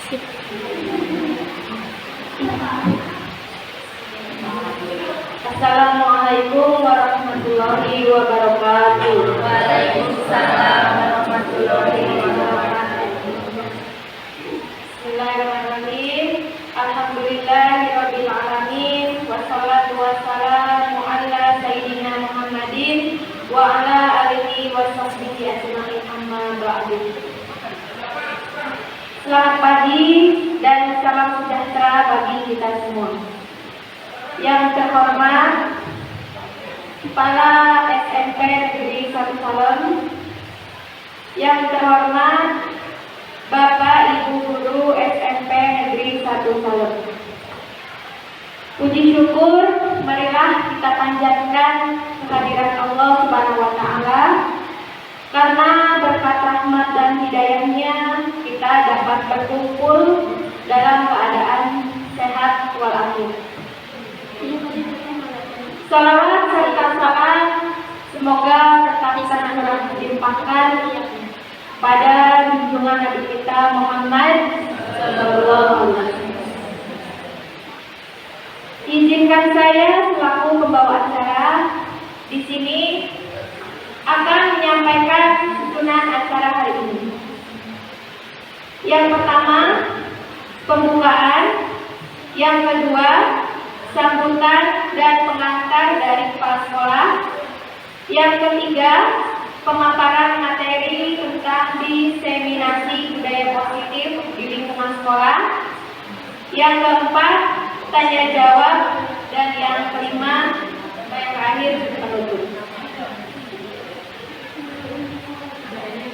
Assalamualaikum warahmatullahi wabarakatuh. Waalaikumsalam warahmatullahi wabarakatuh. Bismillahirrahmanirrahim. Alhamdulillahirabbil alamin. Wassalatu wassalamu ala sayyidina Muhammadin wa ala alihi wa sahbihi ajma'in, amma ba'du. Selamat pagi dan salam sejahtera bagi kita semua. Yang terhormat Kepala SMP Negeri 1 Salem, yang terhormat Bapak Ibu Guru SMP Negeri 1 Salem. Puji syukur marilah kita panjatkan kehadiran Allah Subhanahu wa taala, karena berkat rahmat dan hidayahnya kita dapat berkumpul dalam keadaan sehat walafiat. Salawat serta salam semoga tetap senantiasa dilimpahkan pada junjungan Nabi kita Muhammad sallallahu alaihi wasallam. Izinkan saya selaku pembawa acara di sini akan menyampaikan susunan acara hari ini. Yang pertama, pembukaan. Yang kedua, sambutan dan pengantar dari kepala sekolah. Yang ketiga, pemaparan materi tentang diseminasi budaya positif di lingkungan sekolah. Yang keempat, tanya jawab. Dan yang kelima, yang terakhir, penutup.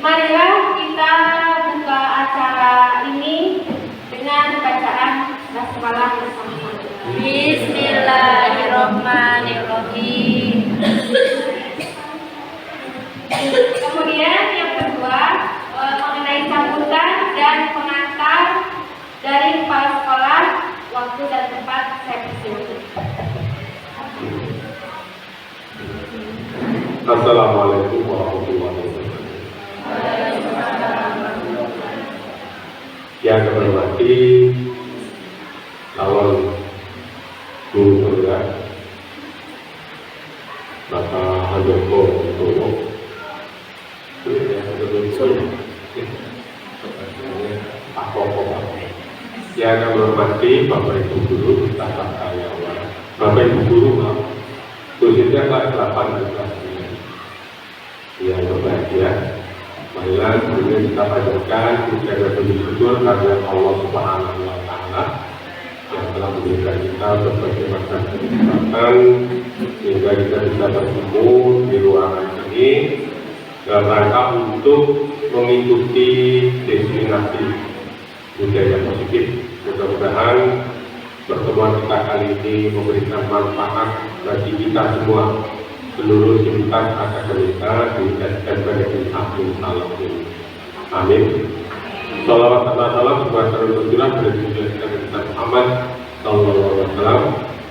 Marilah kita buka acara ini dengan bacaan basmalah bersama-sama. Bismillahirrahmanirrahim. Kemudian yang kedua, mengenai sambutan dan pengantar dari kepala sekolah, waktu dan tempat saya persilakan. Assalamualaikum warahmatullahi wabarakatuh. Yang kami hormati calon guru honorer Bapak Handoko Utomo, Pak Koko. Yang kami hormati Bapak Ibu Guru, tata karyawan, Bapak Ibu Guru, khususnya kelas 8 dan kelas 9 yang berbahagia. Marilah kemudian kita panjatkan puja dan puji syukur karena Allah Subhanahu wa taala yang telah memberikan kita berbagai macam kesempatan sehingga kita bisa bertemu di ruangan ini dalam rangka untuk mengikuti diseminasi budaya positif. Mudah-mudahan pertemuan kita kali ini memberikan manfaat bagi kita semua, seluruh simpan akademika di SMP Negeri 1 Salem ini. Amin. Salawat serta salam kepada Rasulullah Nabi Muhammad sallallahu alaihi wasallam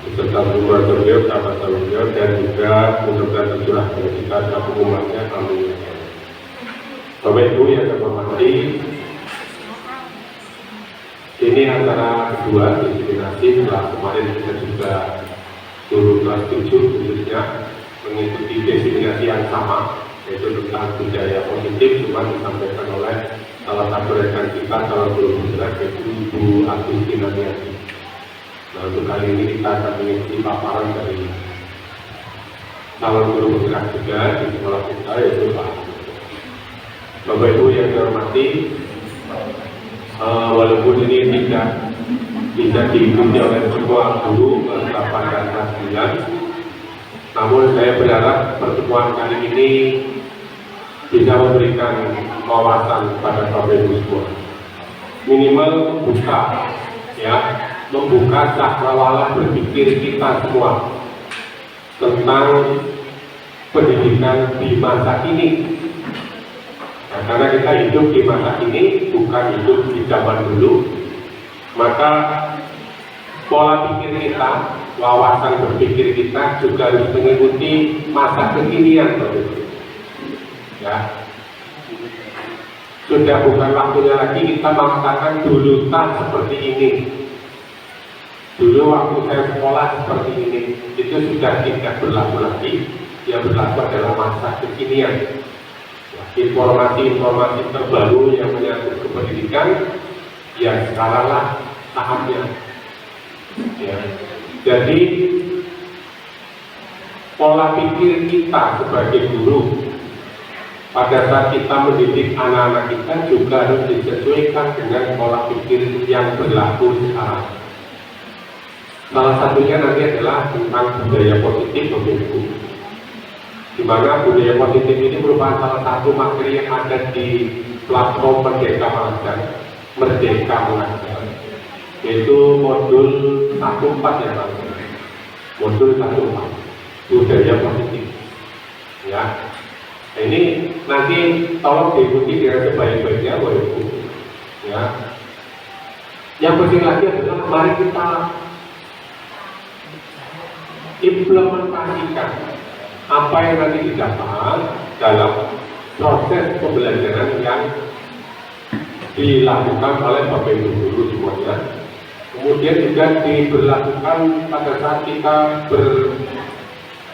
beserta keluarga beliau, sahabat beliau, dan juga mudah-mudahan tercurah kepada kita dan umatnya. Amin. Bapak Ibu yang saya hormati, ini antara kedua diseminasi. Setelah kemarin kita juga turun kelas 7 khususnya mengikuti diseminasi yang sama, yaitu tentang budaya positif, cuma disampaikan oleh salah satu rekan kita, salah guru besar, yaitu Ibu Agustina Niati. Nah, untuk kali ini kita akan mengikuti paparan dari salah guru besar juga di sekolah kita, yaitu Pak. Bapak Ibu yang saya hormati, walaupun ini tidak bisa diikuti oleh semua guru kelas 8 dan kelas 9, namun saya berharap pertemuan kali ini bisa memberikan wawasan kepada Bapak Ibu semua. Minimal membuka cakrawala berpikir kita semua tentang pendidikan di masa ini. Nah, karena kita hidup di masa ini, bukan hidup di zaman dulu, maka pola pikir kita, wawasan berpikir kita juga harus mengikuti masa kekinian, ya. Sudah bukan waktunya lagi kita mengatakan dulu tak seperti ini, dulu waktu saya sekolah seperti ini. Itu sudah tidak berlaku lagi. Yang berlaku adalah masa kekinian. Informasi-informasi terbaru yang menyangkut kependidikan, ya sekaranglah tahapnya. Ya. Jadi pola pikir kita sebagai guru pada saat kita mendidik anak-anak kita juga harus disesuaikan dengan pola pikir yang berlaku sekarang. Salah satunya nanti adalah tentang budaya positif, Bapak Ibu. Di mana budaya positif ini merupakan salah satu materi yang ada di platform Merdeka Mengajar, yaitu modul 14 ya Pak. Modul 14 budaya positif. Ya. Nah, ini nanti tolong diikuti dengan sebaik-baiknya, Bapak Ibu. Ya. Yang penting lagi adalah mari kita implementasikan apa yang nanti didapat dalam proses pembelajaran yang dilakukan oleh Bapak Ibu guru semuanya. Kemudian juga diberlakukan pada saat kita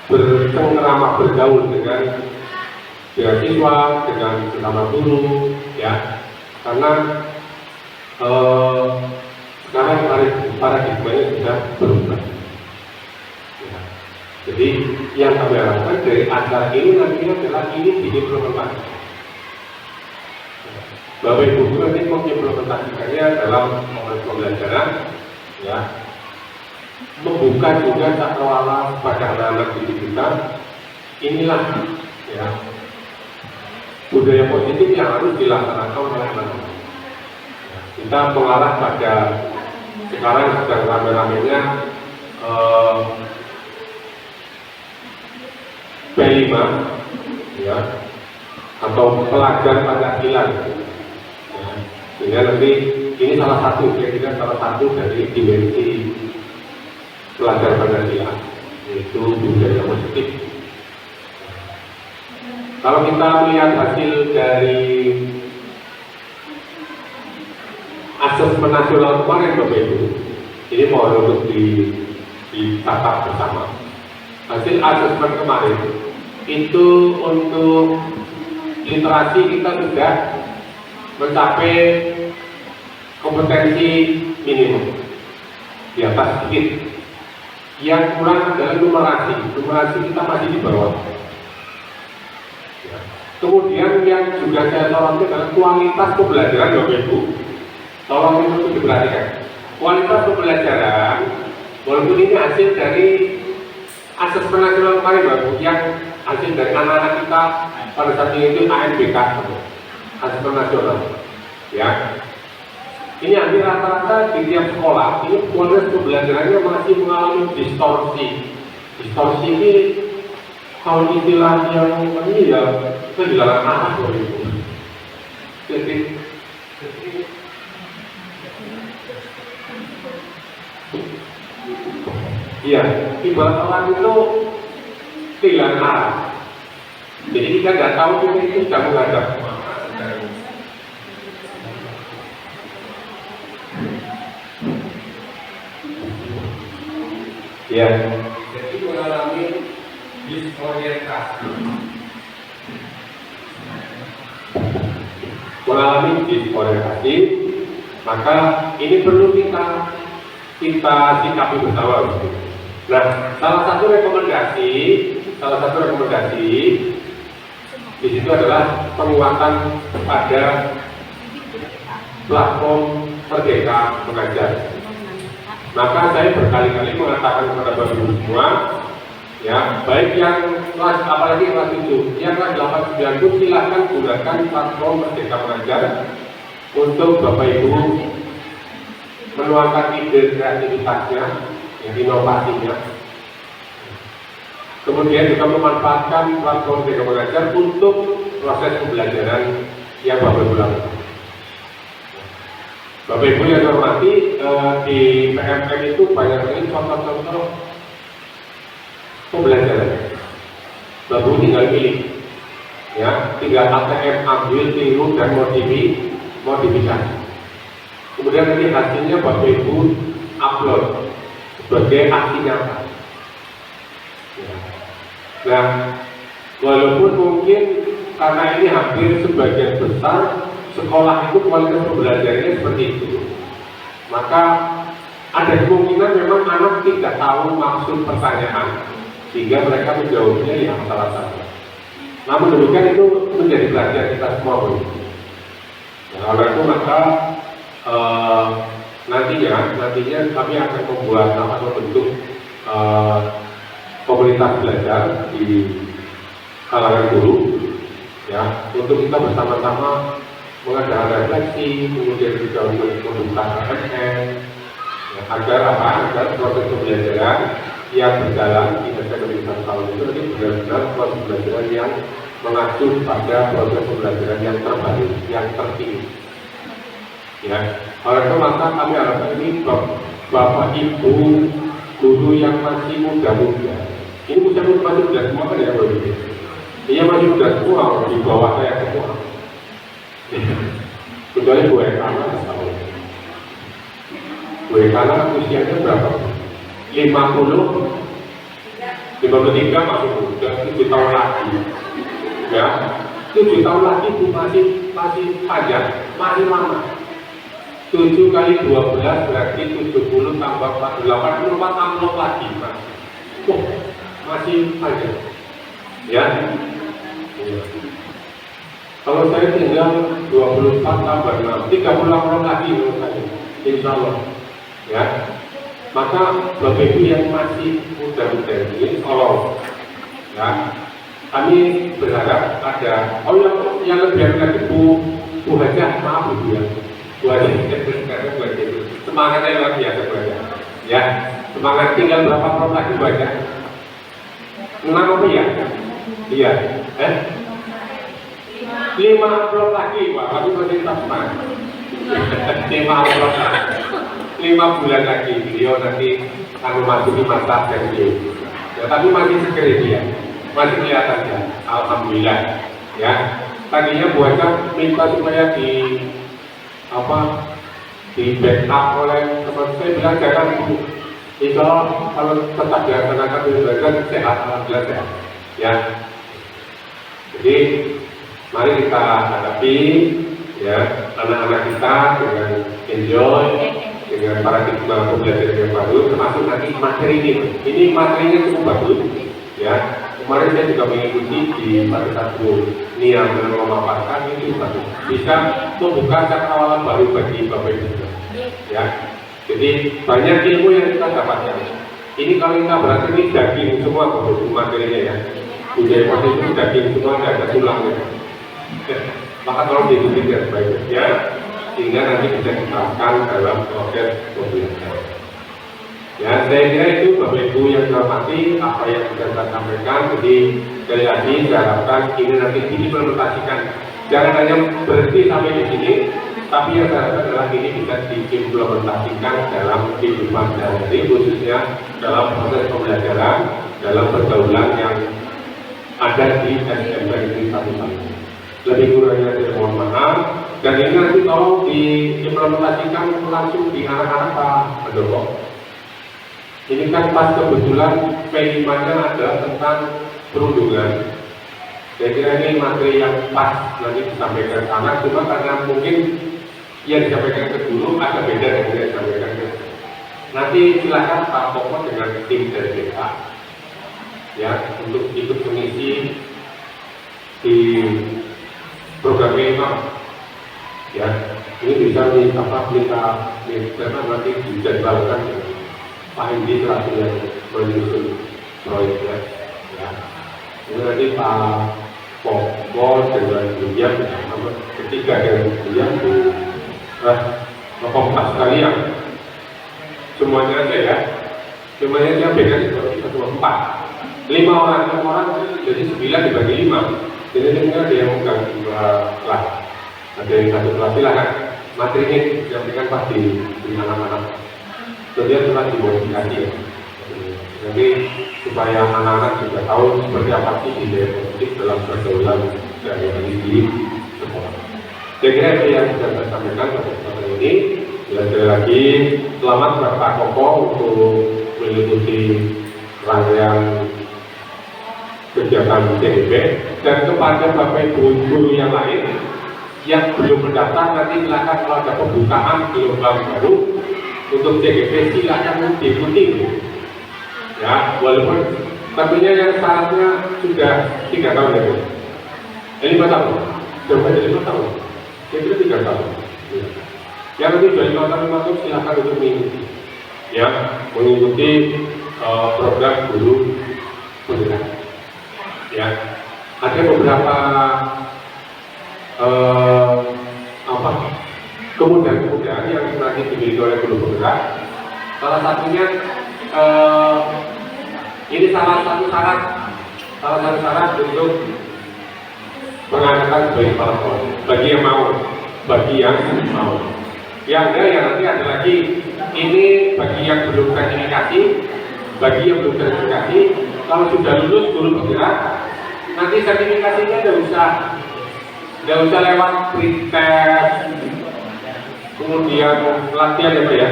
bercengkerama bergaul dengan siswa, dengan sesama guru, ya. Karena sekarang paradigmanya sudah berubah. Ya. Jadi yang kami harapkan dari acara ini nantinya adalah ini diimplementasikan. Bapak Ibu guru nanti mengimplementasikannya dalam proses pembelajaran, ya. Membuka juga cakrawala pada anak-anak didik kita. Inilah, ya, budaya positif yang harus dilaksanakan oleh anak-anak. Kita mengarah pada sekarang sedang rame-ramenya P5, ya, atau pelajar Pancasila. Ya, sehingga nanti ini salah satu, kira-kira salah satu dari dimensi pelajar Pancasila, yaitu budaya positif. Kalau kita melihat hasil dari asesmen nasional kemarin, Bapak Ibu, ini mohon untuk dicatat bersama. Hasil asesmen kemarin itu untuk literasi kita sudah mencapai kompetensi minimum di atas sedikit. Yang kurang adalah numerasi kita masih di bawah. Kemudian yang juga saya soroti adalah kualitas pembelajaran, Bapak Ibu. Tolong itu diperhatikan. Kualitas pembelajaran, walaupun ini hasil dari asesmen nasional kemarin, Bapak Ibu, yang hasil dari anak-anak kita pada saat itu ANBK, asesmen nasional. Ya, ini hampir rata-rata di tiap sekolah ini kualitas pembelajarannya masih mengalami distorsi. Distorsi ini kalau istilah yang ini ya kehilangan arah, Bapak Ibu. Jadi iya, ibarat orang itu kehilangan arah. Jadi kita nggak tahu kita itu sedang menghadap. Ya, jadi mengalami disorientasi. Maka ini perlu kita sikapi bersama. Nah, salah satu rekomendasi di situ adalah penguatan pada platform Merdeka Mengajar. Maka saya berkali-kali mengatakan kepada Bapak Ibu semua, ya, baik yang kelas, apalagi kelas 7, yang kelas 8, 9 pun silahkan gunakan platform Merdeka Mengajar untuk Bapak Ibu menuangkan ide kreativitasnya, inovasinya. Kemudian juga memanfaatkan platform Merdeka Mengajar untuk proses pembelajaran yang Bapak Ibu lakukan. Bapak Ibu yang hormati, di PMM itu banyak sekali contoh-contoh pembelajaran. Bapak Ibu tinggal pilih, ya. tinggal ATM ambil, tiru dan modifikasi. Kemudian nanti hasilnya Bapak Ibu upload sebagai aksi nyata. Ya. Nah, walaupun mungkin karena ini hampir sebagian besar sekolah itu kualitas pembelajarannya seperti itu, maka ada kemungkinan memang anak tidak tahu maksud pertanyaan sehingga mereka menjawabnya yang salah. Namun demikian itu menjadi pelajaran kita semua. Nah, oleh itu maka nantinya kami akan membuat atau membentuk komunitas belajar di kalangan guru, ya, untuk kita bersama-sama mengadakan refleksi, kemudian juga untuk membuka KMN, ya, agar proses pembelajaran yang berjalan di masa pendidikan tahun itu nanti benar-benar proses pembelajaran yang mengacu pada proses pembelajaran yang terbaru, yang terkini. Ya, oleh itu maka kami harapkan ini Bapak Ibu guru yang masih muda-muda. Ini masih muda semua kan ya Bapak Ibu? Iya masih muda semua, di bawah saya semua. Kecuali Bu Ekana, Bu Ekana usianya berapa? 53 masih muda, 7 tahun lagi. Ya, 7 tahun lagi itu masih panjang, masih lama. 7 kali 12 berarti 70 tambah 48 lagi, Mas. Masih panjang. Ya. Kalau saya tinggal 24 tambah 6, 38 lagi menurut saya. Insya Allah. Ya. Maka Bapak Ibu yang masih muda-muda ini tolong, ya, kami berharap ada yang lebih lagi Bu Hajah, maaf Bu ya, Bu Hajah semangatnya luar biasa Bu Hajah, ya, semangat. Tinggal berapa tahun lagi Bu Hajah? 6 apa ya? Iya, 5 tahun lagi Pak, tapi masih tetap semangat. 5 bulan lagi beliau nanti akan memasuki masa pensiun. Ya, tapi masih seger dia, masih kelihatan ya. Alhamdulillah. Ya, tadinya Bu Hajah minta supaya di backup oleh teman saya, bilang jangan Bu. Itu kalau tetap dilaksanakan belajar sehat, alhamdulillah sehat. Ya. Jadi mari kita hadapi ya anak-anak kita dengan enjoy, dengan paradigma pembelajaran yang baru, termasuk nanti materi ini materinya cukup bagus ya. Kemarin saya juga mengikuti di pada satu niat dan memaparkan ini bagus, bisa membuka cakrawala baru bagi Bapak Ibu ya. Jadi banyak ilmu yang kita dapatkan. Ini kalau kita berarti ini daging semua Bapak Ibu materinya ya. Budaya pasti itu daging semua, tidak ada tulangnya. Maka tolong diikuti dengan baik ya, sehingga nanti bisa diterapkan dalam proses pembelajaran. Ya, saya kira itu Bapak Ibu yang dihormati apa yang sudah saya sampaikan. Jadi sekali lagi saya harapkan ini nanti diimplementasikan. Jangan hanya berhenti sampai di sini, tapi yang saya harapkan adalah ini bisa diimplementasikan dalam kehidupan sehari-hari, khususnya dalam proses pembelajaran, dalam pergaulan yang ada di SMK ini satu-satu. Lebih kurangnya saya mohon maaf, dan ini nanti tolong diimplementasikan langsung di anak-anak Pak Handoko. Ini kan pas kebetulan P5-nya adalah tentang perundungan. Saya kira ini materi yang pas nanti disampaikan ke anak, cuma karena mungkin yang disampaikan ke guru agak beda dengan yang disampaikan ke guru. Nanti silakan Pak Koko dengan tim dari BK ya untuk ikut mengisi di program P5 ya. Ini bisa kita nanti dijadwalkan Pak Indi selaku yang menyusun proyeknya ya. Ini nanti Pak Koko dengan Budiam ketiga dengan Budiam Bapak sekalian semuanya aja ya, semuanya dia beda seperti 1/4 5 orang jadi 9 dibagi 5, jadi ini ada yang bukan 2 kelas, ada yang 1 kelas. Silahkan materinya disampaikan Pak di anak-anak, kemudian telah dimodifikasi ya. Jadi supaya anak-anak juga tahu seperti apa sih ide positif dalam pergaulan sehari-hari di sekolah. Saya kira itu yang bisa saya sampaikan pada kesempatan ini. Sekali lagi, selamat Bapak Koko untuk mengikuti rangkaian kegiatan CDP, dan kepada Bapak Ibu guru yang lain yang belum mendaftar, nanti silakan kalau ada pembukaan gelombang baru untuk CDP silakan diikuti ya, walaupun tentunya yang syaratnya sudah 3 tahun ya, 5 tahun, coba jadi 5 tahun, itu 3 tahun ya. Yang lebih dari 5 tahun silakan untuk mengikuti ya, mengikuti program guru penggerak ya. Ada beberapa kemudahan-kemudahan yang nanti dimiliki oleh guru penggerak. Salah satunya ini salah satu syarat untuk mengadakan sebagai kepala sekolah bagi yang mau. Yang ada yang nanti ada lagi, ini bagi yang belum sertifikasi, kalau sudah lulus guru penggerak, nanti sertifikasinya tidak usah lewat pretest, kemudian pelatihan ya Pak ya,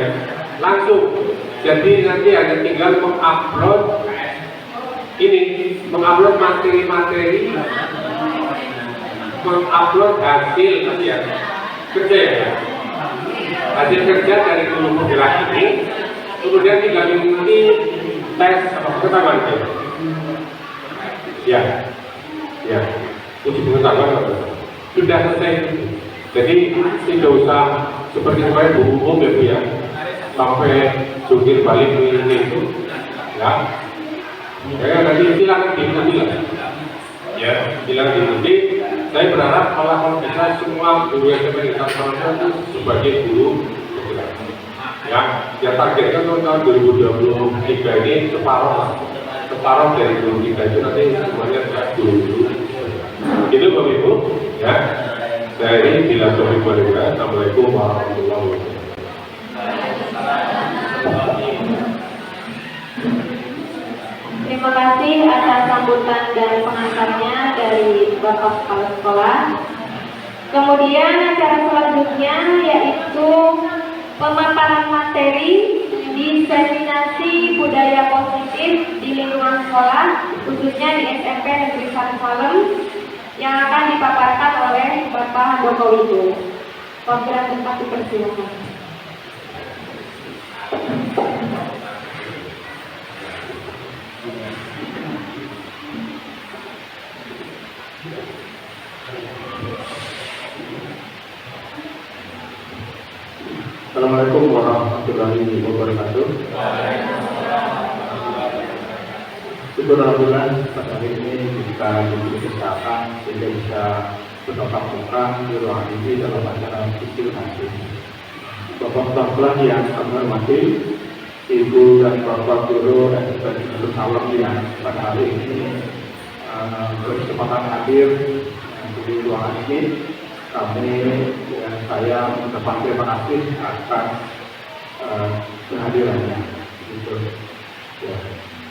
langsung. Jadi nanti hanya tinggal mengupload materi-materi, mengupload hasil ya, kerja ya, hasil kerja dari guru penggerak ini, kemudian tinggal mengikuti tes pengetahuan ya, uji pengetahuan sudah selesai. Jadi tidak usah seperti buku umum ya Bu ya, sampai jungkir balik itu ya. Nanti silakan diikuti lah ya, silakan diikuti. Saya berharap kalau bisa semua guru yang sebagai itu sebagai guru ya, targetnya untuk tahun 2023 ini separuh dari guru kita itu nanti semuanya sudah guru. Itu Bapak Ibu ya. Saya ini bila Sofi Kualitas. Assalamualaikum warahmatullahi wabarakatuh. Terima kasih atas sambutan dan pengantarnya dari Bapak Kepala Sekolah. Kemudian acara selanjutnya yaitu pemaparan materi diseminasi budaya positif di lingkungan sekolah, khususnya di SMP Negeri 1 Salem, yang akan dipaparkan oleh Bapak Handoko Widodo. Program tempat dipersilakan. Assalamualaikum warahmatullahi wabarakatuh. Syukur alhamdulillah pada hari ini kita diberi kesempatan sehingga bisa bertatap muka di ruangan ini dalam acara kecil nanti. Bapak-bapak yang kami hormati, Ibu dan Bapak Guru dan Guru Salam yang pada hari ini berkesempatan hadir di ruangan ini. Saya mengucapkan terima kasih atas kehadirannya. Gitu. Ya.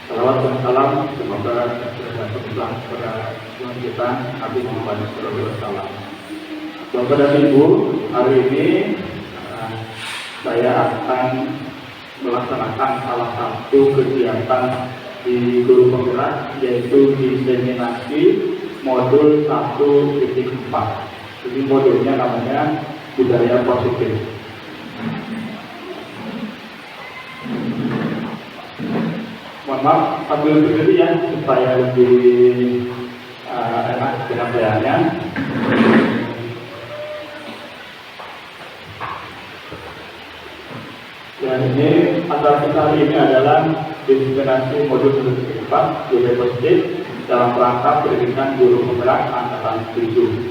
Salawat dan salam semoga tercurah kepada Tuhan kita Nabi Muhammad SAW. Bapak dan Ibu, hari ini saya akan melaksanakan salah satu kegiatan di Guru Penggerak, yaitu diseminasi modul 1.4. Jadi modulnya namanya budaya positif. Mohon maaf, ambil berdiri ya supaya lebih enak penyampaiannya. Dan ini acara kita hari ini adalah diseminasi modul 1.4 budaya positif dalam rangka pendidikan guru penggerak angkatan 7.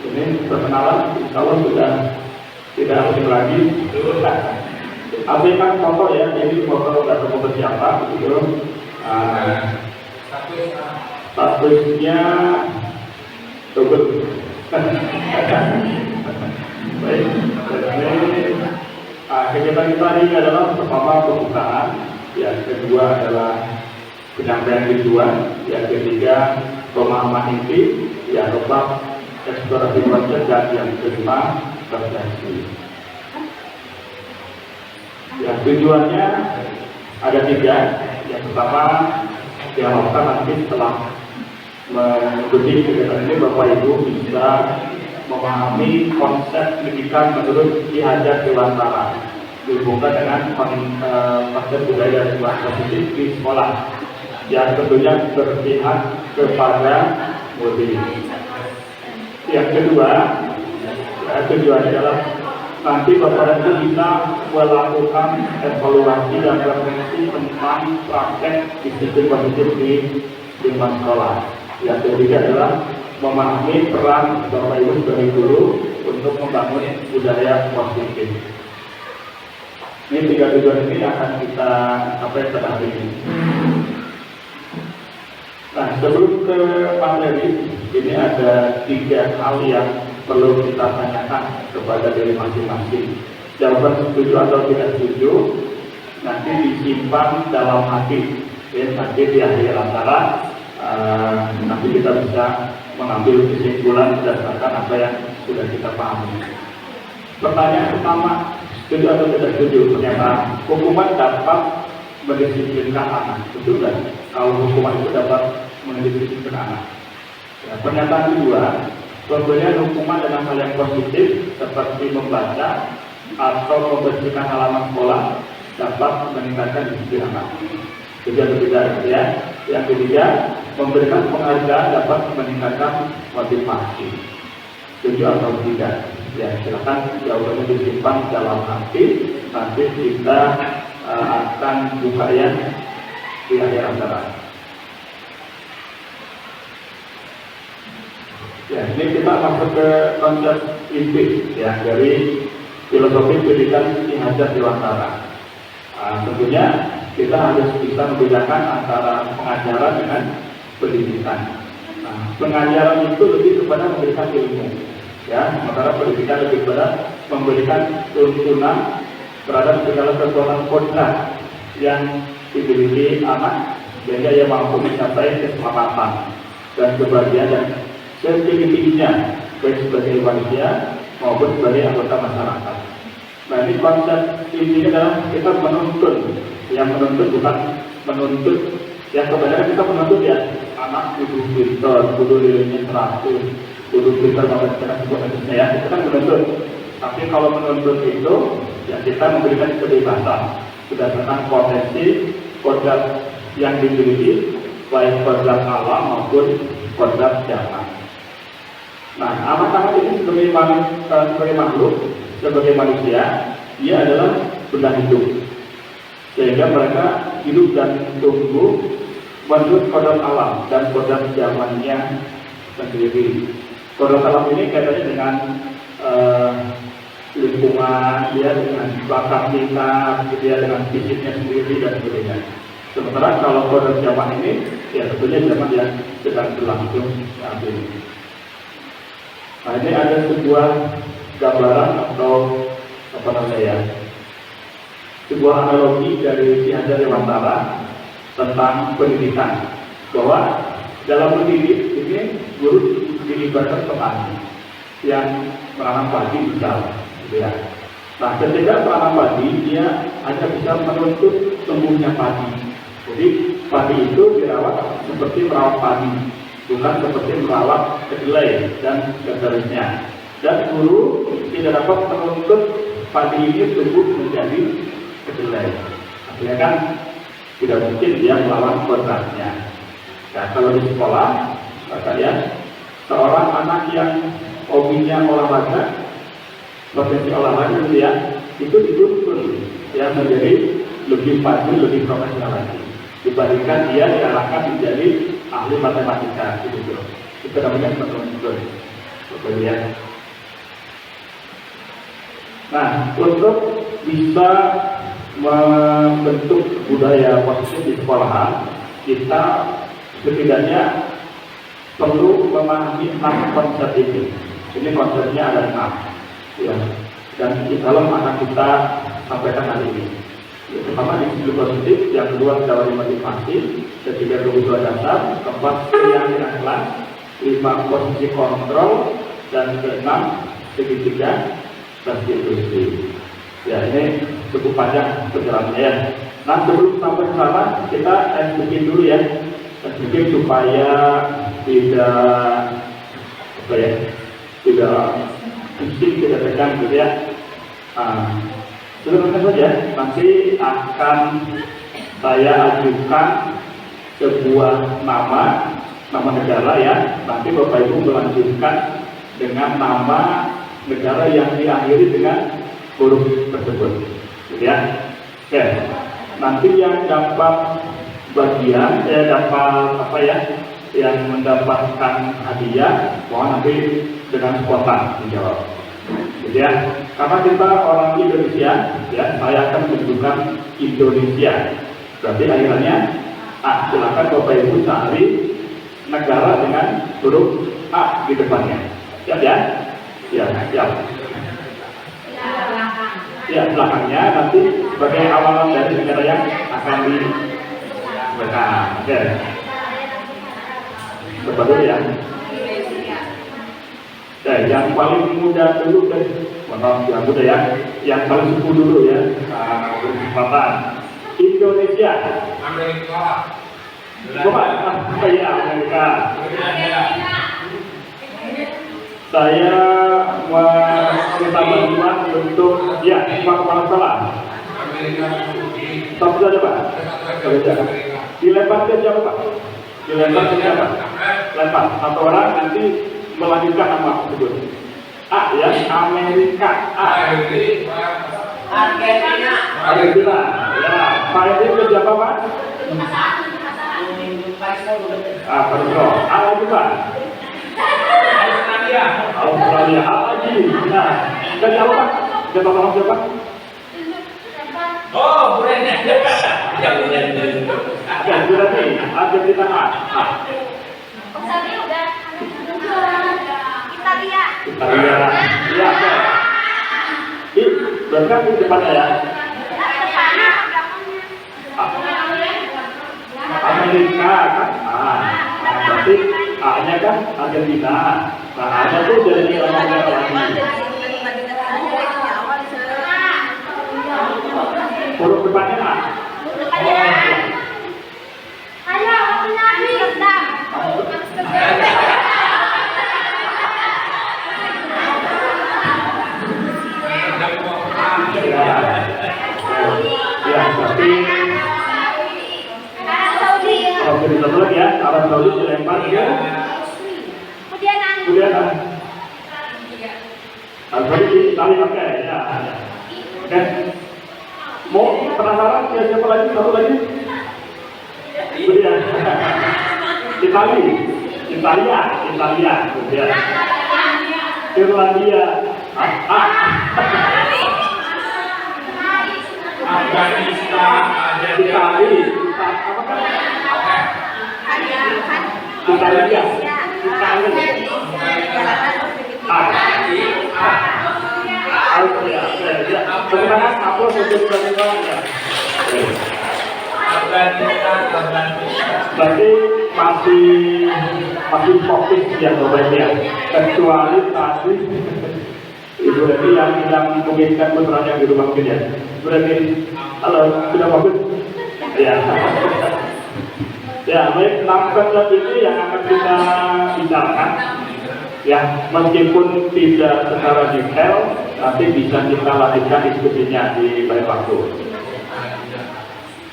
Ini perkenalan, insya Allah sudah tidak asing lagi. Ambilkan foto ya, jadi foto sudah ketemu siapa gitu. Statusnya tunggu. Baik, kegiatan kita hari ini adalah pertama pembukaan, yang kedua adalah penyampaian tujuan, yang ketiga pemahaman inti, yang keempat eksplorasi konsep, dan yang kelima refleksi. Yang tujuannya ada 3. Yang pertama, diharapkan nanti setelah mengikuti kegiatan ini Bapak Ibu bisa memahami konsep pendidikan menurut Ki Hajar Dewantara dihubungkan dengan konsep budaya dan positif di sekolah yang tentunya berpihak kepada murid. Yang kedua, tujuannya adalah nanti Bapak Ibu bisa melakukan evaluasi dan refleksi tentang praktek disiplin positif di lingkungan sekolah. Yang ketiga adalah memahami peran Bapak Ibu sebagai guru untuk membangun budaya positif. Ini 3 tujuan ini akan kita capai pada hari ini. Nah, sebelum ke materi, ini ada 3 hal yang perlu kita tanyakan kepada diri masing-masing. Jawaban setuju atau tidak setuju nanti disimpan dalam hati. Ya, nanti di akhir antara nanti kita bisa mengambil kesimpulan berdasarkan apa yang sudah kita pahami. Pertanyaan pertama, setuju atau tidak setuju? Ternyata hukuman dapat mendisiplinkan anak. Betul nggak? Kalau hukuman itu dapat mendisiplinkan anak. Ya, pernyataan kedua, pemberian hukuman dengan hal yang positif seperti membaca atau membersihkan halaman sekolah dapat meningkatkan disiplin anak. Kedua tidak ya. Yang ketiga, memberikan penghargaan dapat meningkatkan motivasi. Setuju atau tidak? Ya, silakan jawabannya disimpan dalam hati. Nanti kita akan buka ya di akhir acara. Ya, ini kita masuk ke konsep inti ya dari filosofi pendidikan Ki Hajar Dewantara. Tentunya kita harus bisa membedakan antara pengajaran dengan pendidikan. Pengajaran itu lebih kepada memberikan ilmu, ya, sementara pendidikan lebih kepada memberikan tuntunan terhadap segala kekuatan kodrat yang dimiliki anak sehingga ia mampu mencapai keselamatan dan kebahagiaan dan setinggi-tingginya baik sebagai manusia maupun sebagai anggota masyarakat. Nah, ini konsep intinya adalah kita menuntut, yang menuntut bukan menuntut yang kebenaran. Kita menuntut ya anak kudu pintar, kudu nilainya 100, kudu pintar banget sebenarnya ya, kita kan menuntut. Tapi kalau menuntut itu ya kita memberikan kebebasan berdasarkan potensi kodrat yang dimiliki baik kodrat alam maupun kodrat zaman. Nah, anak-anak ini sebagai makhluk, sebagai manusia, dia adalah benda hidup, sehingga mereka hidup dan tumbuh menurut kodrat alam dan kodrat zamannya sendiri. Kodrat alam ini kaitannya dengan lingkungan, dia dengan bakat minat, dia dengan fisiknya sendiri dan sebagainya. Sementara kalau kodrat zaman ini, ya tentunya zaman yang sedang berlangsung saat ini. Nah, ini ada sebuah gambaran atau apa namanya ya, sebuah analogi dari Ki Hajar Dewantara tentang pendidikan, bahwa dalam mendidik ini guru dilibatkan petani yang menanam padi misal, gitu ya. Nah, ketika menanam padi dia hanya bisa menuntut tumbuhnya padi. Jadi padi itu dirawat seperti merawat padi, bukan seperti merawat kedelai dan seterusnya. Dan guru tidak dapat menuntut padi ini tumbuh menjadi kedelai. Artinya kan tidak mungkin dia melawan kodratnya. Nah, kalau di sekolah, katanya seorang anak yang hobinya olahraga, potensi olahraga itu ya, itu dituntut yang menjadi lebih maju, lebih profesional lagi dibandingkan dia diarahkan menjadi ahli matematika gitu. Itu namanya menuntut, kemudian. Nah, untuk bisa membentuk budaya positif di sekolahan, kita setidaknya perlu memahami 6 konsep ini. Ini konsepnya ada 6, ya. Dan di dalam akan kita sampaikan hari ini. Pertama disiplin positif, yang kedua didawai motivasi, ketiga kebutuhan dasar, keempat keyakinan kelas, lima posisi kontrol, dan keenam segitiga restitusi. Ya, ini cukup panjang perjalanannya ya. Nah, sebelum sampai ke sana kita bikin dulu ya, bikin supaya tidak pusing, tidak tegang gitu ya. Sebenarnya saja nanti akan saya ajukan sebuah nama negara ya. Nanti Bapak Ibu melanjutkan dengan nama negara yang diakhiri dengan huruf tersebut, gitu ya. Oke, nanti yang dapat bagian, dapat apa ya, yang mendapatkan hadiah, mohon nanti dengan spontan dijawab. Gitu ya. Karena kita orang Indonesia, ya, saya akan menunjukkan Indonesia. Berarti akhirnya silakan Bapak Ibu cari negara dengan huruf A di depannya. Siap ya? Siap. Ya, belakangnya nanti sebagai awalan dari negara yang akan diberikan. Oke. Coba dulu ya. Yang paling muda dulu deh, yang muda ya, yang paling sepuh dulu ya, berkesempatan. Indonesia. Amerika. Coba, saya Amerika. Saya meminta bantuan untuk lima kepala sekolah. Amerika. Satu saja Pak. Dilempar ke siapa Pak? Dilempar ke siapa? Lempar. Satu orang nanti melanjutkan nama tersebut. A ya, Amerika. A. Argentina. Argentina. Ya, saya ini ke siapa Pak? Pak Bro. A lagi Pak. Australia. A lagi. Nah, ke siapa Pak? Siapa nama siapa? Oh, bulannya. Ya, sudah nih. Argentina A. Italia. Iya, oke. Berarti di depannya ya. Amerika kan berarti A-nya kan Argentina. Nah, A-nya tuh jadi negara lagi. Huruf depannya A. Berarti Saudi satu lagi ya, Arab Saudi dilempar ke kemudian Arab Saudi di Italia pakai ya. Oke, mau penasaran siapa lagi, satu lagi kemudian Italia kemudian Irlandia Afghanistan. Berarti masih fokus ya Bapak ya, kecuali tadi Ibu Reni yang menginginkan putranya di rumah mungkin ya. Ibu Reni, halo, sudah fokus? Ya. Ya, baik, 6 konsep ini yang akan kita bicarakan. Ya, meskipun tidak secara detail, nanti bisa kita lanjutkan diskusinya di lain waktu.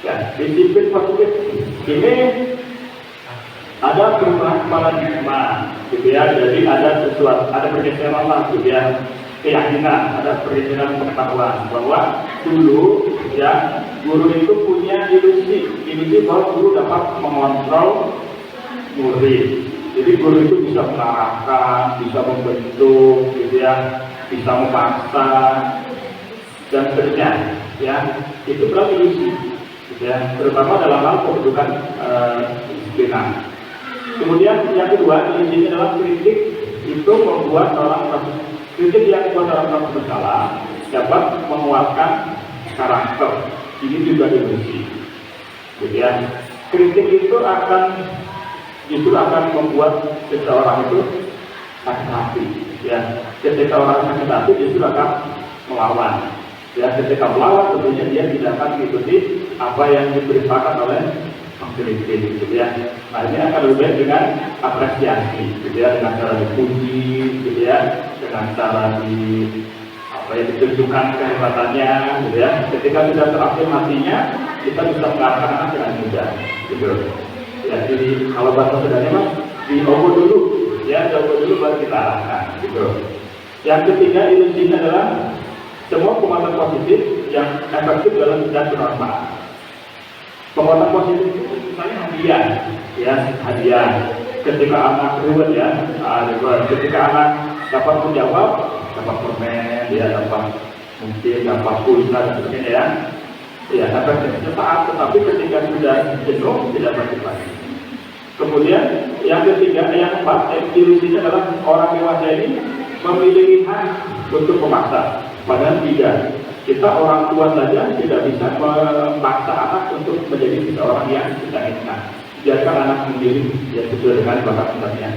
Ya, disiplin positif ini ada perubahan paradigma, gitu ya. Jadi ada sesuatu, ada pergeseran lah, gitu ya. Keyakinan, ada pergeseran pengetahuan bahwa dulu ya guru itu punya ilusi bahwa guru dapat mengontrol murid. Jadi guru itu bisa mengarahkan, bisa membentuk, gitu ya, bisa memaksa dan seterusnya. Ya, itu berarti ilusi, gitu ya, terutama dalam hal kedudukan disiplinan. Kemudian yang kedua, ilusinya adalah kritik itu membuat kritik yang membuat orang bersalah dapat menguatkan karakter. ini juga ilusi. Jadi ya, kritik itu justru akan membuat seseorang itu sakit hati. Ya, ketika orang sakit hati justru akan melawan. Ya, ketika melawan tentunya dia tidak akan mengikuti apa yang diberitakan oleh pengkritik, gitu ya. Nah, ini akan lebih baik dengan apresiasi, gitu ya, dengan cara dipuji, gitu ya, dengan cara ditunjukkan kehebatannya, gitu ya. Ketika sudah terafirmasinya, kita bisa mengatakan dengan mudah, gitu. Ya, jadi kalau bahasa sederhananya mas, diobo dulu, ya, diobo dulu baru kita arahkan, gitu. Yang ketiga ilusinya adalah semua penguatan positif yang efektif dalam bidang bermanfaat. Penguatan positif itu misalnya hadiah, ya, hadiah. Ketika anak reward ya, ketika anak dapat menjawab, dapat permen, dia dapat mungkin dapat pulsa dan sebagainya ya. Ya, efektifnya saat, tetapi ketika sudah jenuh tidak efektif lagi. Kemudian yang ketiga, yang keempat, ilusinya adalah orang dewasa ini memiliki hak untuk memaksa. Padahal tidak. Kita orang tua saja tidak bisa memaksa anak untuk menjadi seseorang yang kita inginkan. Biarkan anak memilih yang sesuai dengan bakat minatnya.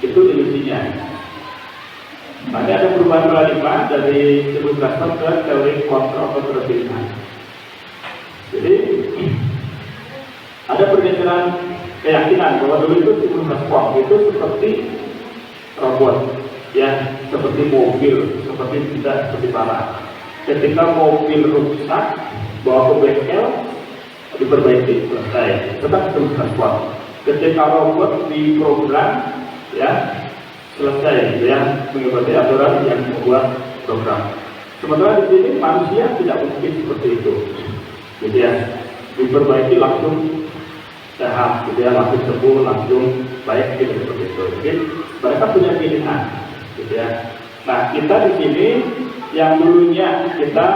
Itu ilusinya. Nanti ada perubahan paradigma dari sebelum transfer ke teori kontrol atau pilihan. Jadi ada pergeseran keyakinan bahwa dulu itu sebelum transfer itu seperti robot, ya, seperti mobil, seperti barang. Ketika mobil rusak, bawa ke bengkel, diperbaiki, selesai. Tetap terus transport. Ketika robot diprogram, ya, selesai, ya, mengikuti aturan yang membuat program. Sementara di sini manusia tidak mungkin seperti itu, gitu ya. Diperbaiki langsung sehat, gitu ya, langsung sembuh, langsung baik, gitu seperti itu. Jadi mereka punya pilihan, gitu ya. Nah, kita di sini yang dulunya kita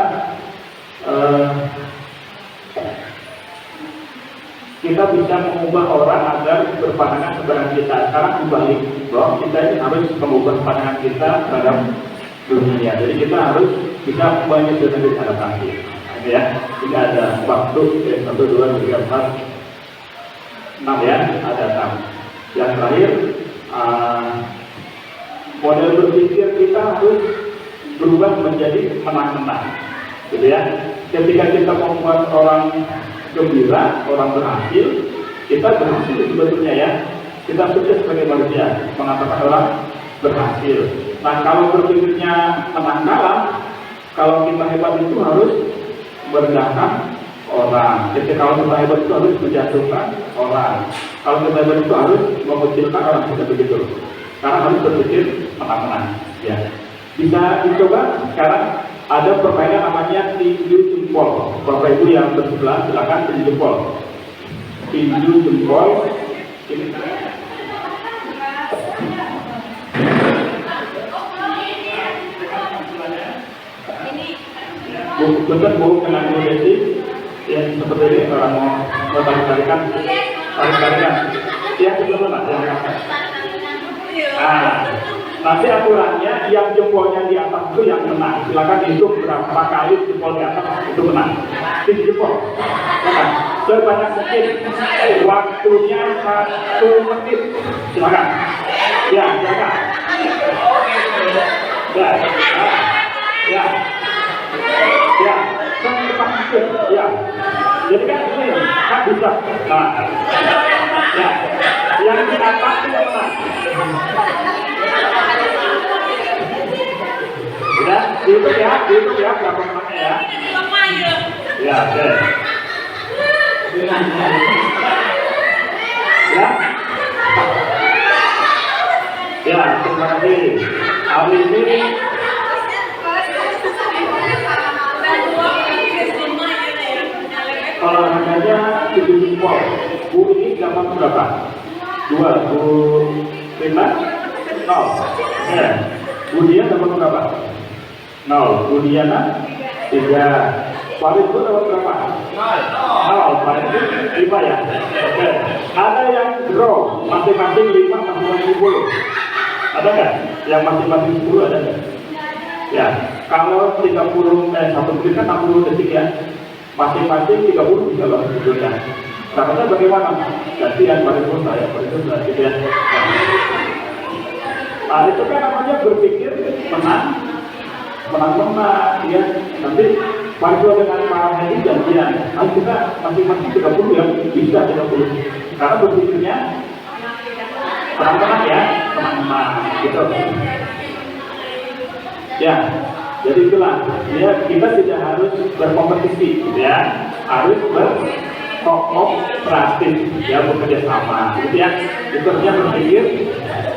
bisa mengubah orang agar berpandangan kepada kita. Sekarang kembali bahwa kita ini harus mengubah pandangan kita terhadap dunia. Jadi kita harus bisa menyesuaikan diri terhadap kaki. Ya, ini ada waktu 1, 2, 3, 4, 6 ya, ada 6. Yang terakhir model berpikir kita harus berubah menjadi menang-menang, gitu ya. Ketika kita membuat orang gembira, orang berhasil, kita berhasil sebetulnya ya. Kita sukses sebagai manusia, mengatakan orang berhasil. Nah, kalau berpikirnya menang kalah, kalau kita hebat itu harus merendahkan orang. Ketika kalau kita hebat itu harus menjatuhkan orang. Kalau kita hebat itu harus mengucilkan orang, tidak begitu. Karena harus berpikir menang-menang, ya. Bisa dicoba sekarang ada permainan namanya tinju jempol. Bapak Ibu yang bersebelah silakan tinju jempol. Tinju jempol. Ini bentar Bu dengan Bu Desi yang seperti ini orang mau tarik-tarikan. Ya sebelah mana? Nah, nanti aturannya yang jempolnya di atas itu yang menang. Silakan hitung berapa kali jempol di atas itu menang. Tinju jempol. Silakan. Sebanyak mungkin. Waktunya 1 menit. Silakan. Ya, silakan. Ya. Ya. Ya. Secepat mungkin. Ya. Jadi kan ini kan bisa. Nah. Ya. Yang di atas itu menang. Udah, dihitung ya, berapa menangnya ya? Ya, oke. Ya, ya, terima kasih. Hari ini olahraganya 7 jempol. Bu ini dapat berapa? 2, Bu Rina? 0. Ya. Bu Dian dapat berapa? 0. Bu Diana? 3. Farid itu dapat berapa? 0. Farid itu 5 ya? Oke. Ada yang draw, masing-masing 5, masing-masing 10. Ada nggak? Yang masing-masing 10 ada nggak? Ya. Kalau 1 menit kan 60 detik ya. masing-masing 30 bisa loh sebetulnya. Caranya bagaimana? Gantian paripurna ya, paripurna gitu ya. Nah itu kan namanya berpikir menang ya. Nanti paripurna dengan marahnya ini gantian. Nah kita masing-masing 30 ya, bisa 30. Karena berpikirnya tenang-tenang ya, tenang-tenang gitu. Ya, jadi itulah ya, kita tidak harus berkompetisi gitu ya, harus berkooperatif ya, bekerja sama gitu ya. Itu artinya berpikir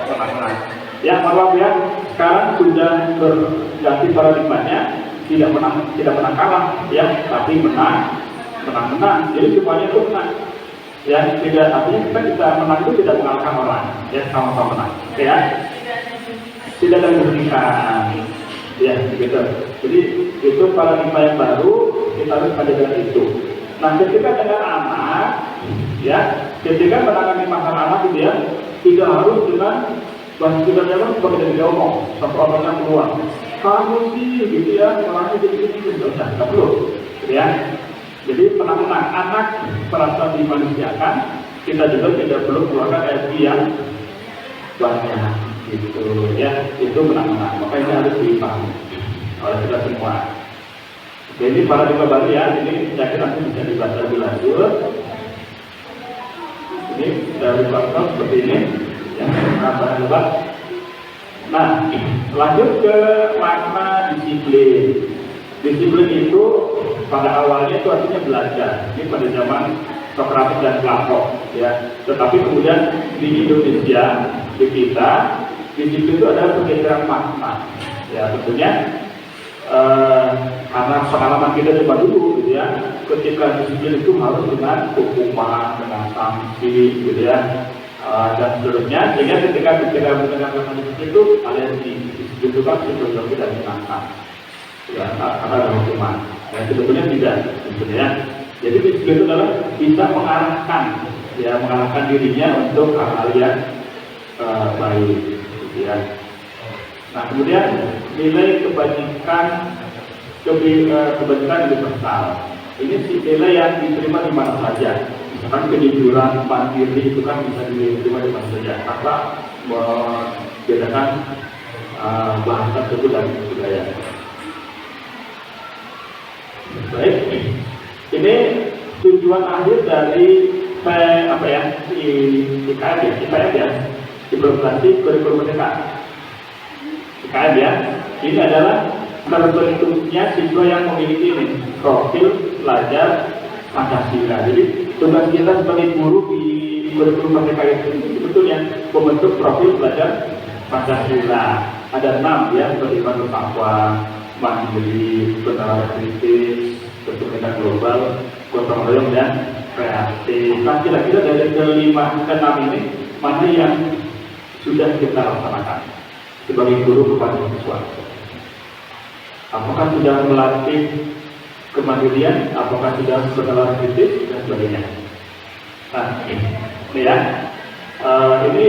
tenang-tenang. Ya, maaf ya, sekarang sudah berganti paradigmanya, tidak menang kalah ya, tapi menang. Jadi semuanya itu menang. Ya, tidak, artinya kita menang itu tidak mengalahkan orang, ya, sama-sama menang, ya. Tidak ada keberpihakan, ya, begitu. Jadi itu paradigma yang baru, kita harus pada itu. Nah, ketika dengan anak, ya, ketika menangani masalah anak itu ya, tidak harus dengan bahasa kita jangan sebagai dari ngomong, sampai orangnya keluar. Kamu sih, gitu ya, orangnya jadi tidak perlu, ya. Jadi menang-menang anak merasa dimanusiakan, kita juga tidak perlu keluarkan energi yang banyak, gitu ya. Itu menang-menang. Maka ini harus dipahami oleh kita semua. Jadi paradigma baru ya, ini saya kira nanti bisa dibaca lebih lanjut. Ini dari contoh seperti ini, yang apa lebat. Nah, lanjut ke makna disiplin. Disiplin itu pada awalnya itu artinya belajar. Ini pada zaman Sokrates dan Plato, ya. Tetapi kemudian di Indonesia, di kita, disiplin itu adalah pergeseran makna. Ya, tentunya karena pengalaman kita coba dulu, gitu ya. Ketika disiplin itu harus dengan hukuman, dengan sanksi, gitu ya, dan seterusnya. Sehingga ketika mendengar kata disiplin itu alergi. Disiplin itu kan sebetulnya tidak menyenangkan. Ya, karena ada hukuman. Dan sebetulnya tidak, sebetulnya. Jadi disiplin itu adalah bisa mengarahkan dirinya untuk hal-hal yang baik, gitu ya. Nah, kemudian nilai kebajikan universal. Ini nilai yang diterima di mana saja. Misalkan kejujuran, mandiri itu kan bisa diterima di mana saja. Tanpa membedakan bahasa tersebut dan budaya. Baik, ini tujuan akhir dari IKM ya, implementasi kurikulum merdeka. IKM ya, ini adalah terbentuknya siswa yang memiliki profil pelajar Pancasila. Jadi tugas kita sebagai guru di kurikulum merdeka itu sebetulnya membentuk profil pelajar Pancasila. Ada 6 ya, seperti bertakwa, mandiri, bernalar kritis, berpemikiran global, gotong royong dan kreatif. Nah, kira-kira dari kelima ke 6 ini mana yang sudah kita laksanakan sebagai guru kepada siswa? Apakah sudah melatih kemandirian? Apakah sudah bernalar kritis dan sebagainya? Nah, ini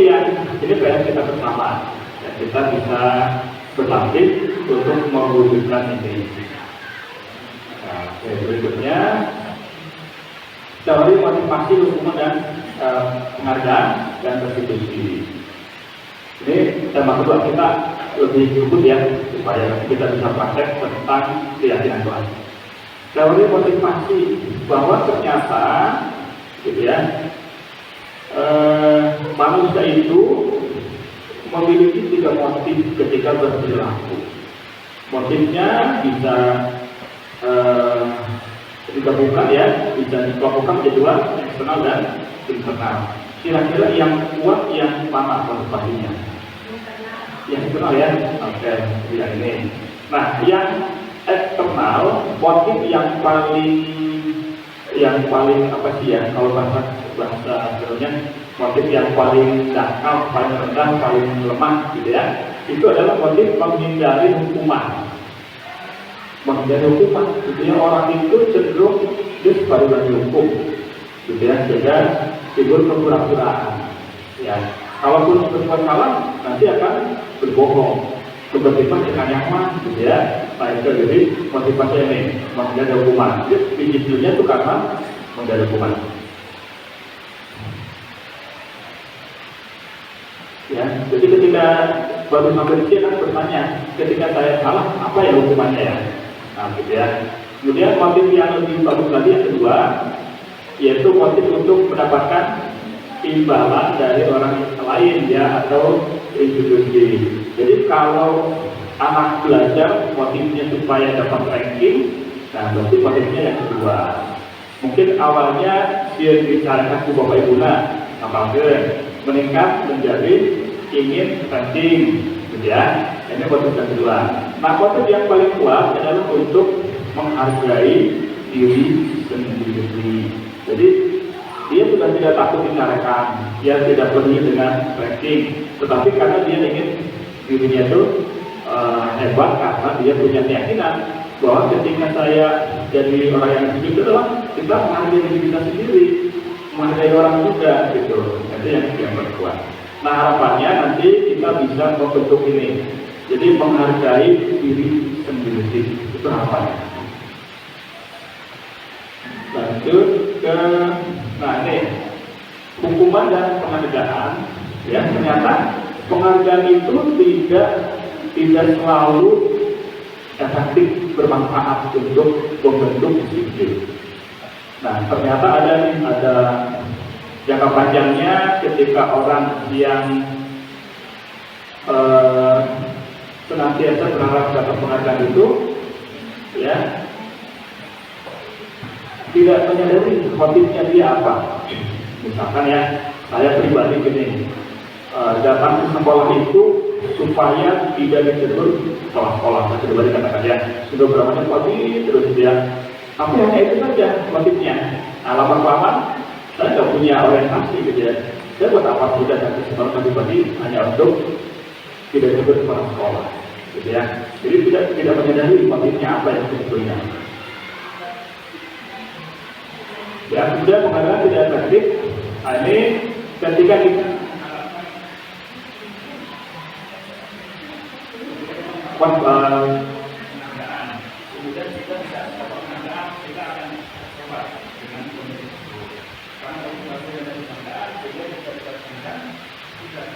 ya, ini PR kita bersama. Ya, kita bisa berlatih untuk mewujudkan ini. Nah, berikutnya teori motivasi hukuman dan penghargaan dan restitusi. Ini tema kedua kita lebih lembut ya, supaya kita bisa praktek tentang keyakinan Tuhan. Teori motivasi bahwa ternyata, gitu ya, manusia itu memiliki 3 motif ketika berperilaku. Motifnya bisa digabungkan ya, bisa dikelompokkan menjadi 2, eksternal dan internal. Kira-kira yang kuat yang mana motivasinya? Yang eksternal ya, oke, yang ini. Nah, yang eksternal, motif yang paling apa sih ya? Kalau bahasa sebenarnya motif yang paling dangkal, paling rendah, paling lemah, gitu ya. Itu adalah motif menghindari hukuman. Menghindari hukuman, gitu ya. Orang itu cenderung dia sebagai hukum, gitu ya. Sehingga timbul kepura-puraan. Ya, kalaupun berbuat salah, nanti akan berbohong. Kebetulan dengan nyaman, gitu ya. Nah itu jadi motivasi ini menghindari hukuman. Pijitannya itu karena menghindari hukuman. Ya, jadi ketika baru sampai di sini kan bertanya, ketika saya salah apa ya hukumannya ya? Nah gitu ya. Kemudian motif yang lebih bagus lagi yang kedua, yaitu motif untuk mendapatkan imbalan dari orang lain ya atau institusi. Jadi kalau anak belajar motifnya supaya dapat ranking, nah berarti motifnya yang kedua. Mungkin awalnya dia disarankan ke Bapak Ibu apalagi meningkat menjadi ingin ranking, gitu ya. Ini motif yang kedua. Nah motif yang paling kuat adalah untuk menghargai diri sendiri. Jadi dia sudah tidak takut disarankan, dia tidak peduli dengan ranking, tetapi karena dia ingin dirinya itu hebat karena dia punya keyakinan bahwa ketika saya jadi orang yang hidup itu adalah kita menghargai diri kita sendiri, menghargai orang juga gitu. Itu yang berkuat. Nah harapannya nanti kita bisa membentuk ini, jadi menghargai diri sendiri itu harapannya. Lanjut ke nah ini hukuman dan penghargaan ya, ternyata penghargaan itu tidak selalu efektif bermanfaat untuk membentuk disiplin. Nah ternyata ada jangka panjangnya ketika orang yang senantiasa berharap atas penghargaan itu ya tidak menyadari motifnya dia apa. Misalkan ya, saya pribadi gini, datang ke sekolah itu supaya tidak ditegur sekolah-sekolah. Saya pribadi katakan ya, sudah berapa pagi terus dia, apa yang itu saja motifnya. Nah, lama-lama saya nggak punya orientasi gitu ya. Saya buat apa sudah datang ke sekolah pagi-pagi hanya untuk tidak ditegur sekolah, gitu ya. Jadi tidak menyadari motifnya apa yang sebetulnya. Ya sudah penghargaan tidak efektif. Nah, ini ketika kita kemudian kita bisa penghargaan, kita akan coba dengan kondisi karena kalau kita sudah penghargaan, kita bisa dikatakan tidak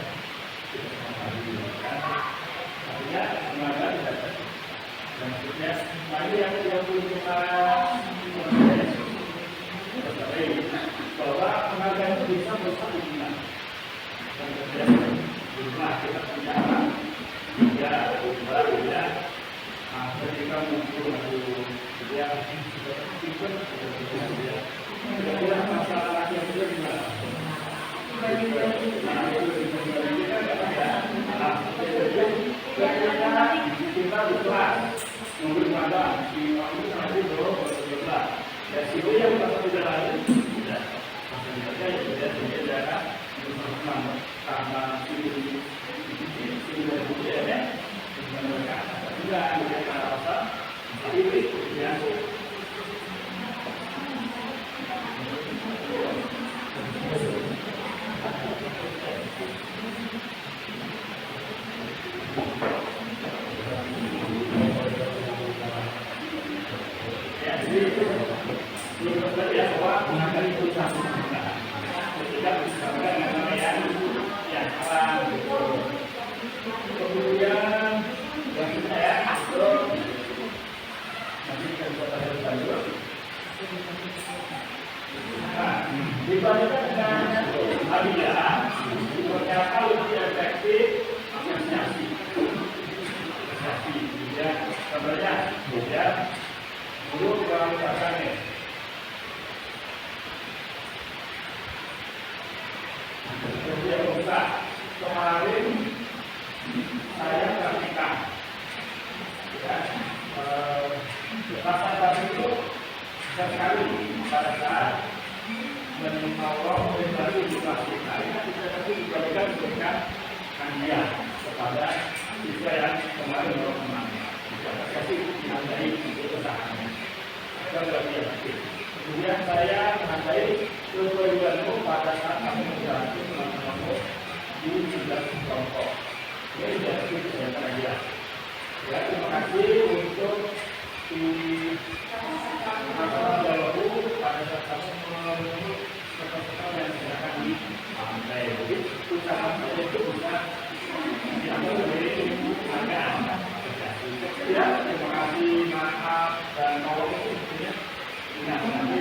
artinya penghargaan tidak efektif. Dan seterusnya, nah ini yang perlu kita bahwa penghargaan itu bisa berusaha hubungan dan kemudian jumlah kita punya anak ya baru ya ketika muncul dia ikut kira-kira masalah laki yang sudah gimana kita lupa memberi pada di waktu nanti belum bersebelah ya situ yang kita sudah lalu tidak maksudnya ya tidak sejarah bersama karena sini dari budaya dengan mereka juga mereka rasa itu ya dibandingkan dengan hadiah, ternyata lebih efektif apresiasi. Ya, sebenarnya, ya, dulu kalau misalkan kemudian buka kemarin saya perhatikan, ya, rasa tadi itu sekali pada saat menolong pribadi di kelas kita tapi diberikan dengan hadiah kepada siswa yang kemarin baru temannya. Kita kasih menghargai usahanya. Dan lebih efektif. Kemudian saya menghargai kepribadianmu pada saat kamu menjalani kelas di 19 kelompok. Ini sudah efektif dengan hadiah. Ya, terima kasih untuk di masalah Jawabu pada saat kamu memenuhi pertanyaan yang disediakan di pantai. Jadi ucapan saja itu bisa diambil dari harga. Ya, terima kasih, maaf dan tolong itu sebetulnya ingat nanti.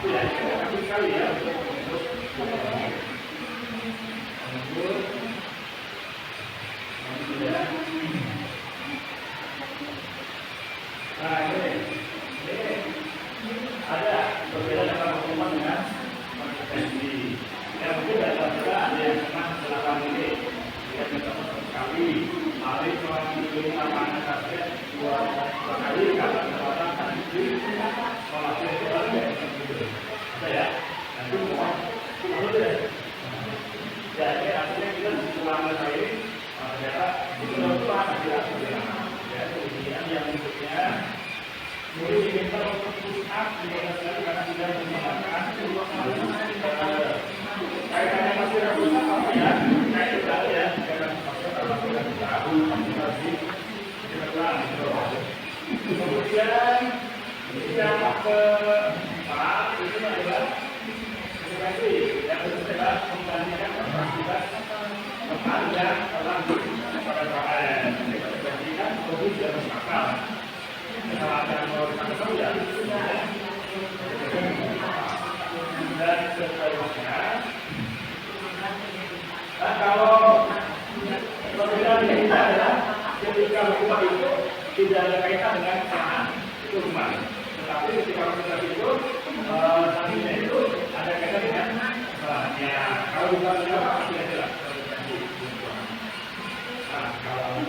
Ya, terima kasih sekali ya nah ini ada perbedaan antara hukuman dengan konsekuensi. Ya mungkin ada yang pernah melakukan ini, dia minta sekali, hari cuma diberi lapangan saja dua kali karena terlalu kan di sekolah itu ada ada ya. Nanti semua deh. Jadi artinya kita selama ini ternyata itu lupa tidak ya kemudian yang berikutnya murid diminta untuk push up juga sekali karena sudah menggunakan kaitannya masih push up apa ya kayak itu tadi ya karena kalau sudah tahu masih kemudian yang keempat itu adalah konsekuensi yang bersifat membandingkan kapasitas tempat yang telah pada KKN dibandingkan produk yang masuk kesalahan organisasi ya dan seterusnya. Nah kalau perbedaan kita adalah ketika hukuman itu tidak ada kaitan dengan kesalahan itu hukuman, tetapi ketika organisasi itu sanksinya itu ada kaitan dengan kesalahannya. Kalau bukan apa tidak jelas. Nah kalau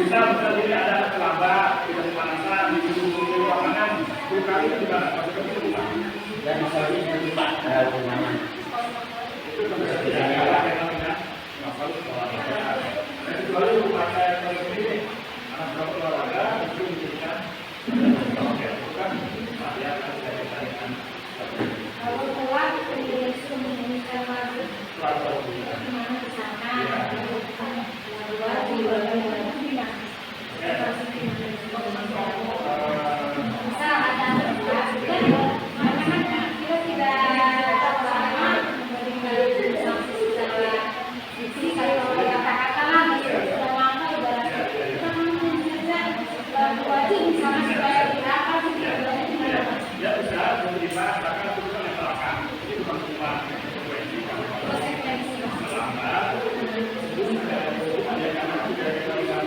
bisa jadi ada terlambat, tidak pemanasan, di ruangan, buka itu juga dan misalnya yang cepat ada ruangan. Itu bisa tidak ada dengan masalah olahraga. Dan kecuali pakai kalau ini anak berapa olahraga itu dijadikan bukan ya akan kalau telat kemudian menyanyikan lagu kemana ke sana bisa ada kita tidak jadi kalau kata-kata sudah lama ibaratnya kita mengajar wajib misalnya supaya berapa ya bisa menerima bahkan putusan yang belakang ini bukan cuma konsekuensi selama sebelum ada hukuman yang anak tidak diberikan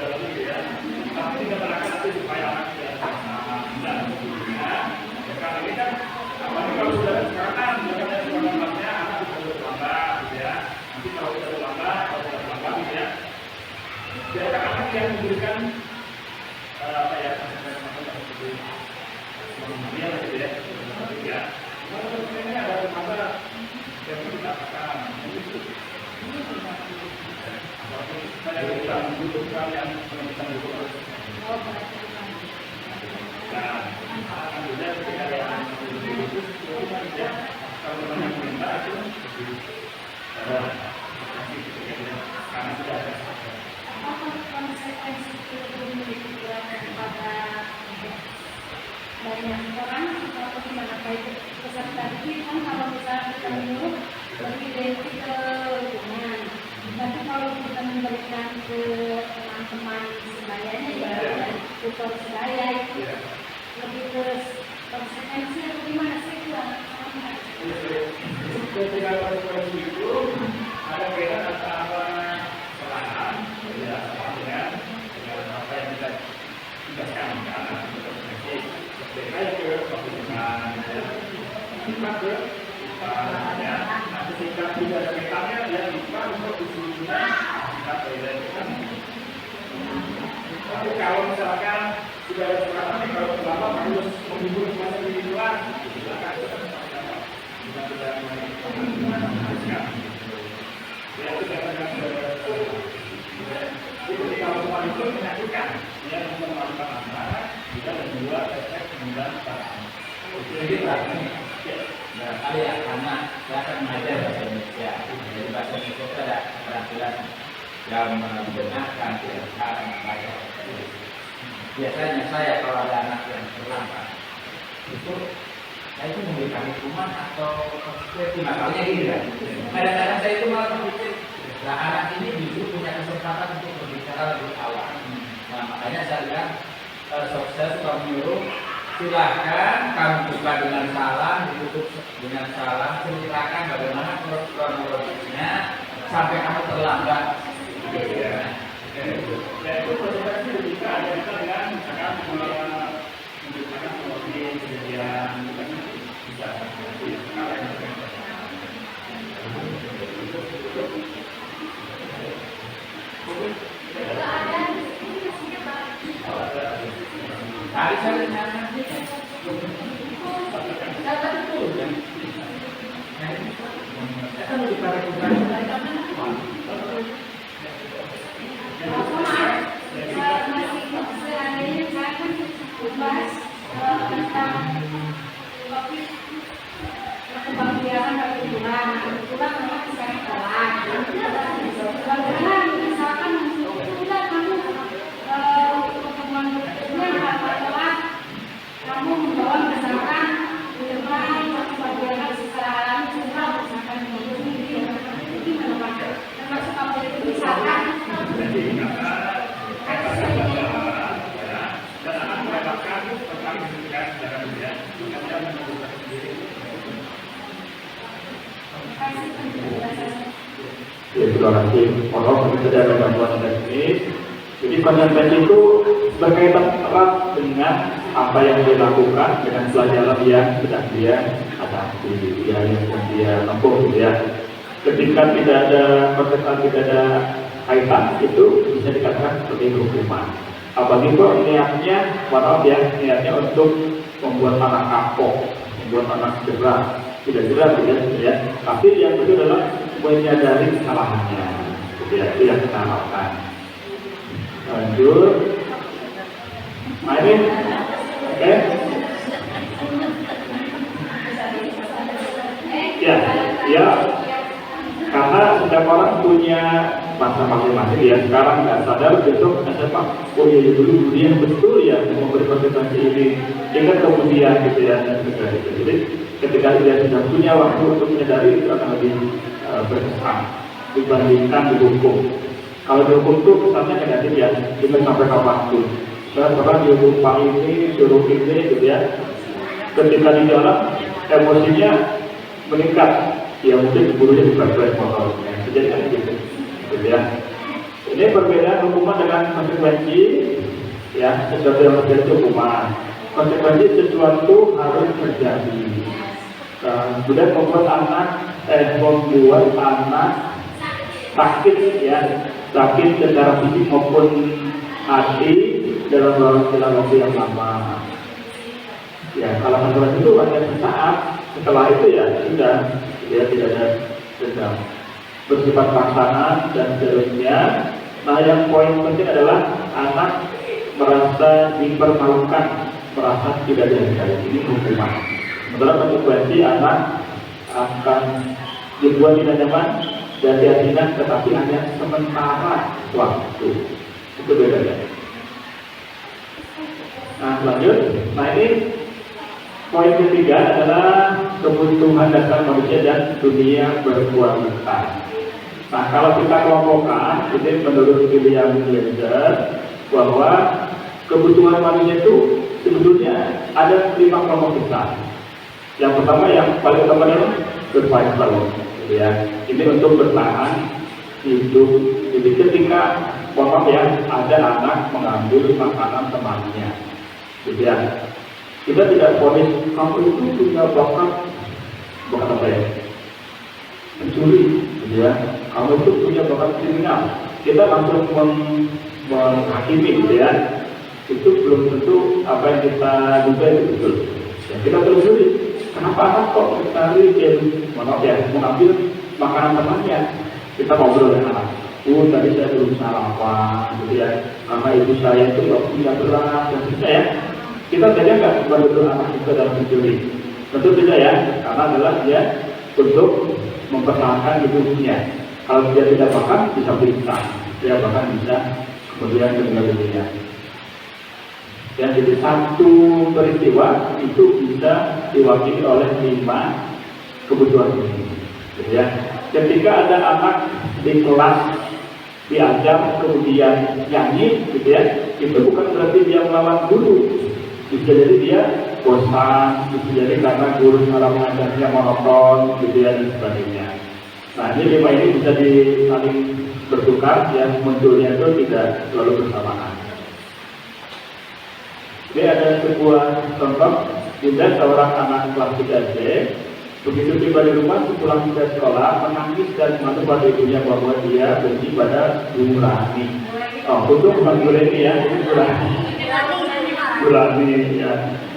dalam itu ya tapi tidak belakang itu supaya anak tidak dan sebelumnya karena ini kan apalagi kalau sudah sekarang misalnya sekolahnya anak sudah berlambat gitu ya nanti kalau sudah berlambat kalau sudah berlambat gitu ya jadi anak yang memberikan apa ya dia gitu ya, ya. Ini ada masalah yang dikatakan saya bilang butuhkan yang bisa dibuat. Nah, alhamdulillah ketika yang ya, kalau banyak minta itu karena sudah ada. Konsekuensi itu diberikan kepada banyak orang atau gimana baik pesan tadi kan kalau misalnya kita menyuruh beridentik ke lingkungan, tapi kalau kita memberikan ke teman-teman sebayanya ya tutor sebaya itu lebih ke Ketika konsekuensi itu ada kaitan antara kesalahan, ya, dengan apa yang kita tugaskan karena konsekuensi. Ketika ke pembunuhan, kita ke ya, nanti ketika tidak ada kaitannya, ya kita untuk usulnya kita bedakan. Tapi kalau misalkan sudah ada kesalahan, kalau terlama harus menghubungi masa individual, silakan. Kita sudah menghasilkan. Ya, sudah jadi kalau semua itu menyatukan, dia memalukan antara kita dan dua efek kemudian perasaan. Jadi Nah, kali ya, karena saya akan mengajar bahasa Indonesia. Jadi bahasa Indonesia itu ada keterampilan yang membenarkan tidak sekarang membaca. Biasanya saya kalau ada anak yang terlambat, itu saya itu memberikan hukuman atau konsekuensi. Masalahnya gini kan, kadang-kadang saya itu malah berpikir, nah anak ini justru punya kesempatan untuk berbicara lebih awal. Nah makanya saya bilang, saya suka menyuruh, silahkan kamu buka dengan salam, ditutup dengan salam, ceritakan bagaimana kronologisnya sampai kamu terlambat. Ya itu konsekuensi juga ada kita dengan misalkan menciptakan seperti kejadian bisa Tadi saya lihat kebahagiaan kebetulan memang sekarang telat. Bagaimana misalkan sudah kamu pertemuan berikutnya telat, kamu membawa misalkan di depan kebahagiaan secara alami juga misalkan ini gimana Pak? Termasuk kamu itu misalkan ya, terima kasih. Mohon mungkin saja ada gangguan teknis. Jadi konsekuensi itu berkaitan erat dengan apa yang dia lakukan, dengan pelajaran yang sedang dia hadapi, yang dia tempuh, gitu ya. Ketika tidak ada konsekuensi, tidak ada kaitan, itu bisa dikatakan sebagai hukuman. Apalagi kok niatnya, maaf ya, niatnya untuk membuat anak kapok, membuat anak jerah, tidak jerah, ya. Tapi yang itu adalah menyadari kesalahannya, ya, itu yang kita lakukan. Lanjut, mainin, oke? Ya, karena setiap orang punya masa masing-masing ya. Sekarang nggak sadar, besok SMA, oh iya dulu dia betul ya memberi konsekuensi ini, ingat kemudian gitu ya, dan sebagainya. Jadi ketika dia sudah punya waktu untuk menyadari, itu akan lebih berkesan dibandingkan dihukum. Kalau dihukum itu kesannya negatif ya, kita sampai kapanpun. Sekarang dihukum Pak ini, suruh ini, gitu ya. Ketika di dalam emosinya meningkat, ya mungkin gurunya dibantuin motor. Jadi kan gitu ya. Ini perbedaan hukuman dengan konsekuensi, ya. Sesuatu yang terjadi hukuman. Konsekuensi sesuatu harus terjadi. Kemudian membuat anak sakit ya, sakit secara fisik maupun hati dalam waktu yang lama. Ya, kalau masalah itu hanya sesaat, setelah itu ya sudah, ya tidak ada dendam, bersifat paksaan dan seterusnya. Nah, yang poin penting adalah anak merasa dipermalukan, merasa tidak dihargai. Ini hukuman. Sementara konsekuensi anak akan dibuat tidak nyaman dan diasinkan, tetapi hanya sementara waktu. Itu bedanya. Nah, lanjut. Nah, ini poin ketiga adalah kebutuhan dasar manusia dan dunia berkualitas. Nah, kalau kita kelompokkan, ini menurut William Glasser, bahwa kebutuhan manusia itu sebetulnya ada 5 kelompok besar. Yang pertama yang paling utama adalah survival, gitu ya. Ini untuk bertahan hidup. Jadi ketika ada anak mengambil makanan temannya, gitu ya. Kita tidak vonis kamu itu punya bakat apa ya? Mencuri, gitu ya. Kamu itu punya bakat kriminal. Kita langsung menghakimi, gitu ya. Itu belum tentu apa yang kita duga itu betul. Ya, kita telusuri. Kenapa anak kok mencari mengambil makanan temannya? Kita ngobrol dengan anak. Tadi saya belum sarapan, gitu ya. Karena ibu saya itu nggak punya beras, dan sebagainya ya. Kita saja nggak betul anak kita dalam mencuri. Tentu tidak ya, karena adalah dia untuk mempertahankan hidupnya. Kalau dia tidak makan, bisa pingsan. Dia bahkan bisa kemudian meninggal dunia. Dan jadi satu peristiwa itu bisa diwakili oleh 5 kebutuhan ini. Gitu ya. Ketika ada anak di kelas diajar kemudian nyanyi, gitu ya, itu bukan berarti dia melawan guru. Bisa jadi dia bosan, bisa jadi karena guru cara mengajarnya monoton, gitu ya, dan sebagainya. Nah, ini 5 ini bisa saling bertukar, yang munculnya itu tidak selalu bersamaan. Ini ada sebuah contoh, juga seorang anak kelas 3 SD, begitu tiba di rumah, sepulang dari sekolah, menangis dan malu pada ibunya bahwa dia benci pada Gurani. Oh, untuk bukan Gurani ya, ini Gurani. Gurani ya.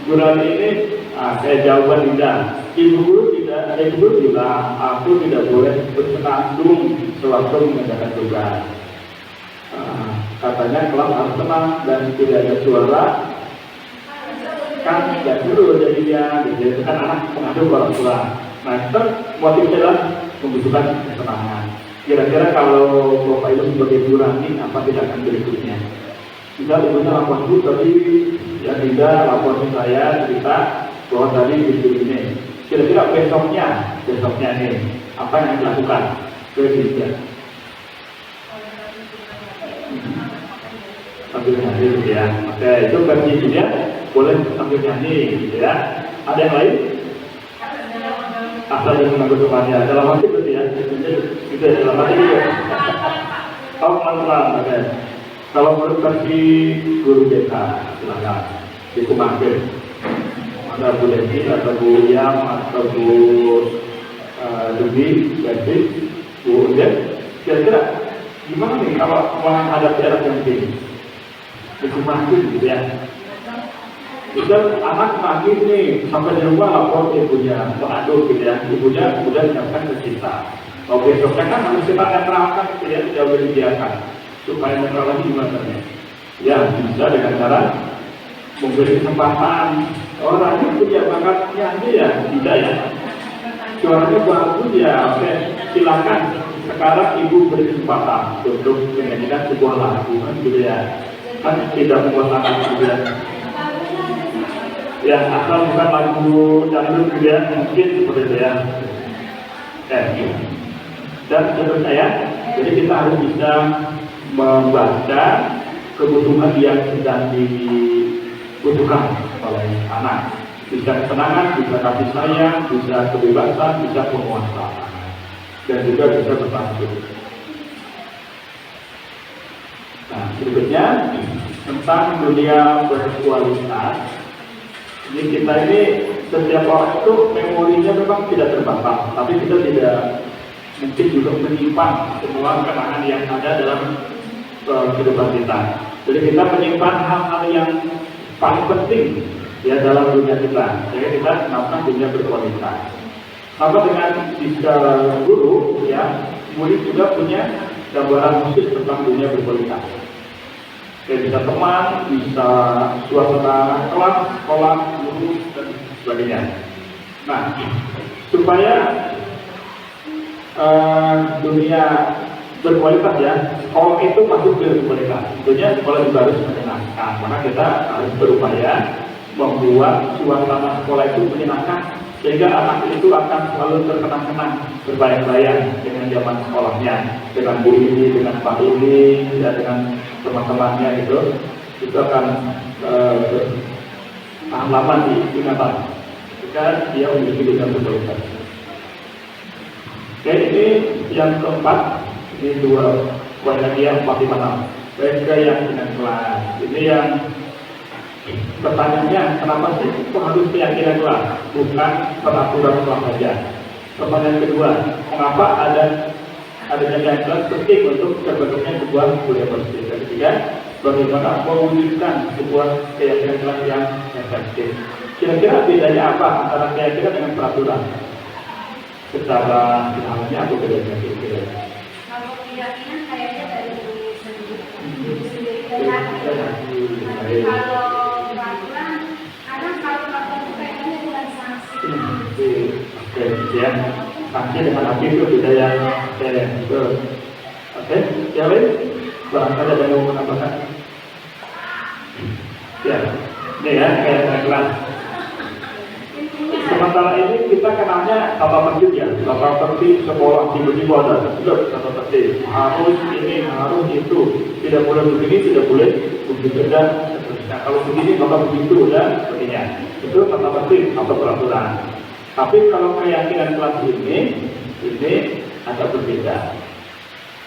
Gurani ini, saya jawaban tidak. Ibu guru bilang, aku tidak boleh bersenandung sewaktu mengerjakan tugas. Katanya kelas harus tenang dan tidak ada suara. Kan tidak dulu jadinya, gitu. Itu kan anak mengadu orang tua. Nah, itu motifnya adalah membutuhkan ketenangan. Kira-kira kalau Bapak Ibu sebagai Gurani, apa tindakan berikutnya? Kita ibunya lapor dulu tadi, ya tidak lapor saya cerita bahwa tadi ini. Kira-kira besoknya nih, apa yang dilakukan? Kira-kira sambil nyanyi, gitu ya. Oke, itu versi dia boleh sambil nyanyi, gitu ya. Ada yang lain? Asal yang menanggung temannya dalam hati berarti ya. Gitu ya, dalam hati gitu. Oh, pelan-pelan, oke. Kalau menurut versi guru BK, silakan dikumakin. Ada Bu Devi, atau Bu Yam, atau Bu Devi, Bu Udet. Kira-kira gimana nih kalau menghadapi anak yang begini? Dikumakin gitu ya. Itu anak nangis nih, sampai di rumah lapor ibunya, mengadu gitu ya. Ibunya kemudian menyampaikan ke kita. Kalau besoknya kan harus kita netralkan gitu ya, tidak boleh dibiarkan. Supaya netral lagi gimana ya? Ya, bisa dengan cara memberi kesempatan. Orangnya punya bakat nyanyi ya, tidak ya. Suaranya bagus ya, oke, silakan. Sekarang ibu beri kesempatan untuk menyanyikan sebuah lagu, kan gitu ya. Kan tidak membuat anak gitu ya. Ya, asal bukan lagu dangdut gitu ya, mungkin seperti itu ya. Dan menurut saya, jadi kita harus bisa membaca kebutuhan yang sedang dibutuhkan oleh anak. Bisa ketenangan, bisa kasih sayang, bisa kebebasan, bisa penguasaan, dan juga bisa bertanggung. Nah, berikutnya tentang dunia berkualitas. Jadi kita ini setiap orang itu memorinya memang tidak terbatas, tapi kita tidak mungkin juga menyimpan semua kenangan yang ada dalam kehidupan kita. Jadi kita menyimpan hal-hal yang paling penting ya dalam dunia kita. Jadi kita melakukan dunia berkualitas. Sama dengan jika guru ya, murid juga punya gambaran khusus tentang dunia berkualitas. Kayak bisa teman, bisa suasana kelas, sekolah, guru, dan sebagainya. Nah, supaya dunia berkualitas ya, sekolah itu masuk ke berkualitas. Tentunya sekolah juga harus menyenangkan. Maka kita harus berupaya membuat suasana sekolah itu menyenangkan, sehingga anak itu akan selalu terkenang-kenang, berbayang-bayang dengan zaman sekolahnya, dengan bu ini, dengan pak ini, ya, dengan teman-temannya gitu. Itu akan tahan lama di ingatan jika dia memiliki dengan betul. Oke, ini yang keempat, ini dua poin lagi yang 456. Keyakinan kelas. Ini yang pertanyaannya, kenapa sih kok harus keyakinan kelas, bukan peraturan kelas saja? Pertanyaan kedua, mengapa adanya keyakinan kelas penting untuk terbentuknya sebuah budaya bersih? Dan ketiga, bagaimana mewujudkan sebuah keyakinan kelas yang efektif? Kira-kira bedanya apa antara keyakinan dengan peraturan? Secara sederhananya atau bedanya kira-kira? Kalau keyakinan kayaknya dari diri sendiri dan hati. Kalau peraturan, kadang kalau peraturan itu kayaknya dengan sanksi. Oke, ya. Sanksi dengan hati itu beda yang betul. Oke, ya lain? Barangkali ada yang mau menambahkan? Ya, ini ya, kayak kelas. Sementara ini kita kenalnya tata tertib ya, tata tertib sekolah tiba-tiba ada, sudah tata tertib, harus ini, harus itu, tidak boleh begini, tidak boleh begitu dan seterusnya. Kalau begini maka begitu dan sebagainya. Itu tata tertib atau peraturan. Tapi kalau keyakinan kelas ini agak berbeda.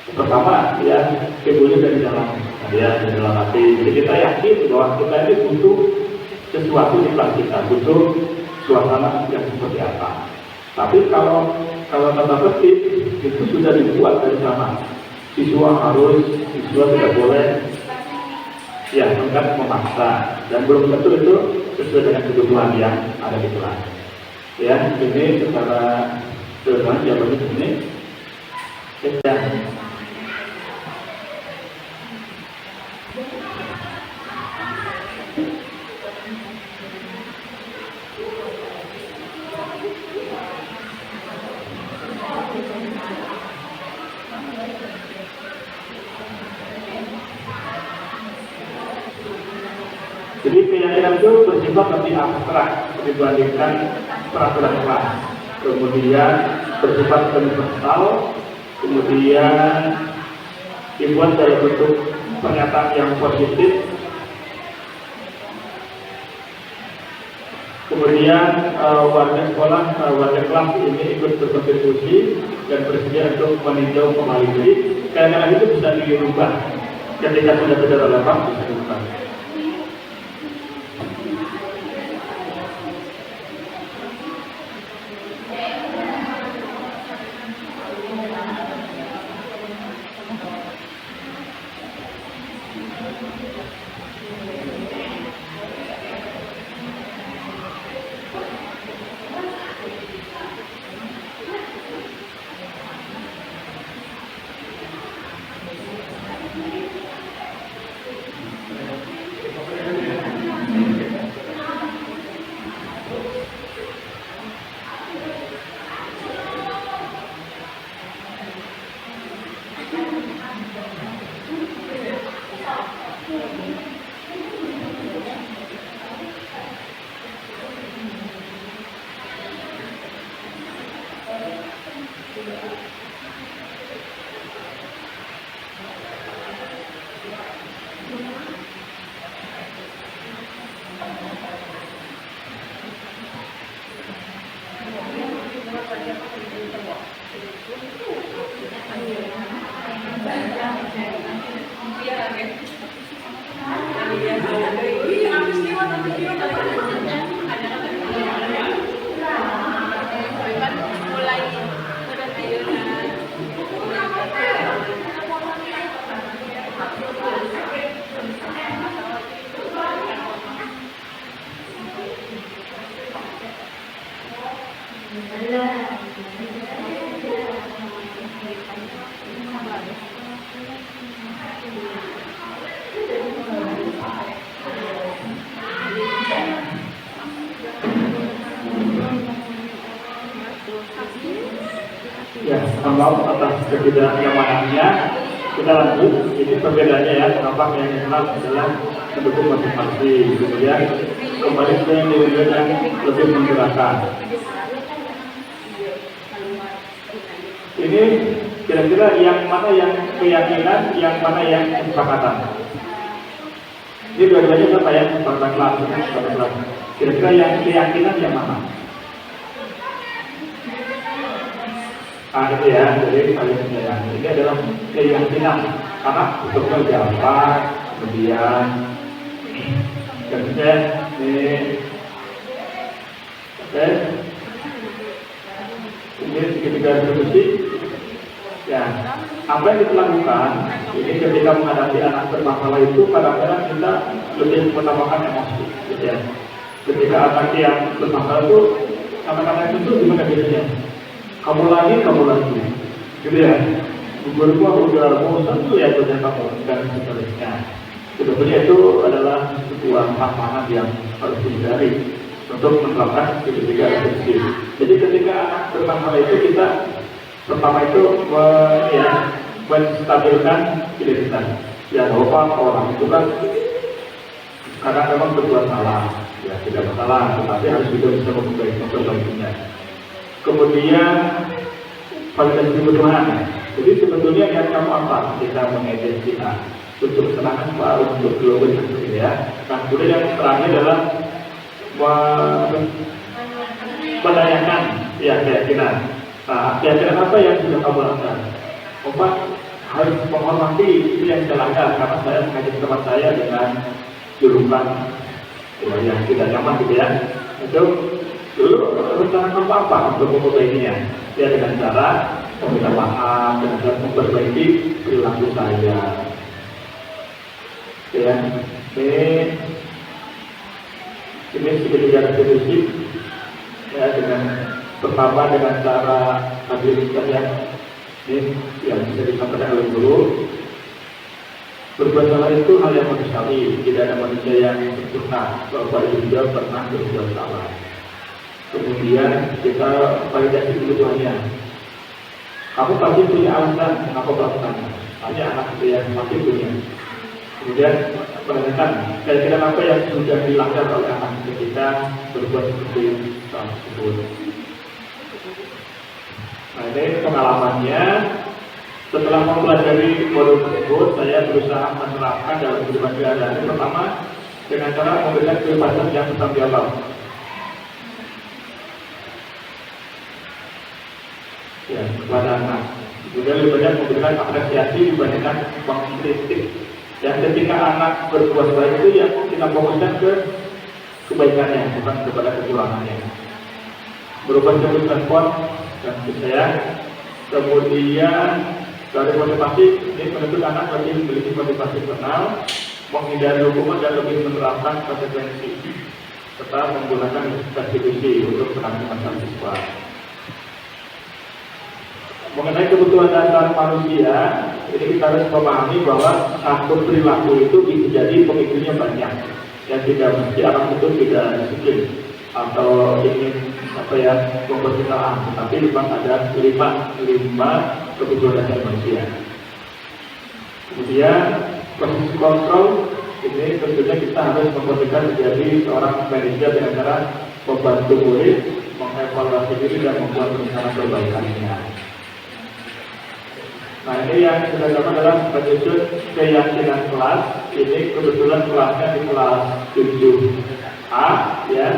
Pertama, ya timbulnya dari dalam, ya dari dalam hati. Jadi kita yakin bahwa kita ini butuh sesuatu di kelas kita, butuh suasana yang seperti apa. Tapi kalau tata tertib itu sudah dibuat dari sana. Siswa tidak boleh ya enggak memaksa dan belum tentu itu sesuai dengan kebutuhan yang ada di kelas. Ya, ini secara sederhana jawabannya begini. Ya. Jadi keyakinan itu bersifat lebih abstrak dibandingkan peraturan kelas. Kemudian bersifat universal, kemudian dibuat dalam bentuk pernyataan yang positif. Kemudian warga sekolah, warga kelas ini ikut berkontribusi dan bersedia untuk meninjau kembali. Jadi keyakinan itu bisa dirubah ketika sudah tidak relevan, bisa dirubah. Ya, kalau atas ketidaknyamanannya kita lanjut. Ini perbedaannya ya, kenapa yang kenal adalah mendukung masing-masing. Kemudian kembali ke yang lebih menggerakkan. Ini kira-kira yang mana yang keyakinan, yang mana yang kesepakatan. Ini dua-duanya apa ya? Kesepakatan kelas. Kira-kira yang keyakinan yang mana? Itu ya, jadi saling menyayangi. Ini adalah keyakinan karena bentuknya gampang, kemudian ini oke. Ini segitiga revolusi. Ya, apa yang kita lakukan ini ketika menghadapi anak bermasalah itu kadang-kadang kita lebih menambahkan emosi, gitu ya. Ketika anak yang bermasalah itu anak-anak itu gimana biasanya? Kamu lagi, gitu ya. Guru udah bosan tuh ya kerja kamu dan seterusnya. Sebetulnya itu adalah sebuah tantangan yang harus dihindari untuk menerapkan ketiga revolusi. Jadi ketika anak bermasalah itu kita pertama itu menstabilkan diri kita. Ya lupa orang itu kan karena memang berbuat salah, ya tidak masalah, tetapi harus juga bisa memperbaikinya. Kemudian validasi kebutuhan. Jadi sebetulnya yang kamu apa? Kita mengedit kita untuk kesenangan baru untuk global gitu ya. Nah kemudian yang terakhir adalah menanyakan ya keyakinan. Nah, keyakinan apa yang sudah kamu lakukan? Opa harus menghormati itu yang saya lakukan karena saya mengajak teman saya dengan julukan yang tidak nyaman gitu ya. Itu dulu rencana kamu apa untuk memperbaikinya? Ya dengan cara meminta maaf, dengan cara memperbaiki perilaku saya. Ya, ini segitiga revolusi ya dengan pertama dengan cara habilitas ini yang bisa disampaikan oleh guru. Berbuat salah itu hal yang manusiawi, tidak ada manusia yang sempurna. Bapak Ibu juga pernah berbuat salah. Kemudian kita validasi kebutuhannya. Kamu pasti punya alasan kenapa melakukannya. Hanya anak itu yang pasti punya. Kemudian menanyakan kira-kira apa yang sudah dilanggar oleh anak ketika berbuat seperti tersebut. Nah ini pengalamannya. Setelah mempelajari modul tersebut, saya berusaha menerapkan dalam kehidupan sehari-hari. Pertama, dengan cara memberikan kebebasan yang bertanggung jawab. Ya, kepada anak. Kemudian lebih banyak memberikan apresiasi dibandingkan mengkritik. Dan ketika anak berbuat baik itu yang kita fokuskan ke kebaikannya, bukan kepada kekurangannya. Berubah sebut respon dan saya. Kemudian dari motivasi ini menuntut anak lebih memiliki motivasi personal, menghindari hukuman dan lebih menerapkan konsekuensi, serta menggunakan restitusi untuk penanggulangan siswa. Mengenai kebutuhan dasar manusia, ini kita harus memahami bahwa satu perilaku itu bisa jadi pemicunya banyak. Yang tidak mesti anak itu tidak disiplin atau ingin membuat kesalahan, tetapi memang ada lima kebutuhan dasar manusia. Kemudian proses kontrol ini tentunya kita harus memperhatikan menjadi seorang manajer dengan cara membantu murid mengevaluasi diri dan membuat rencana perbaikannya. Nah ini yang sudah sama adalah menyusun keyakinan kelas. Ini kebetulan kelasnya di kelas 7A ya.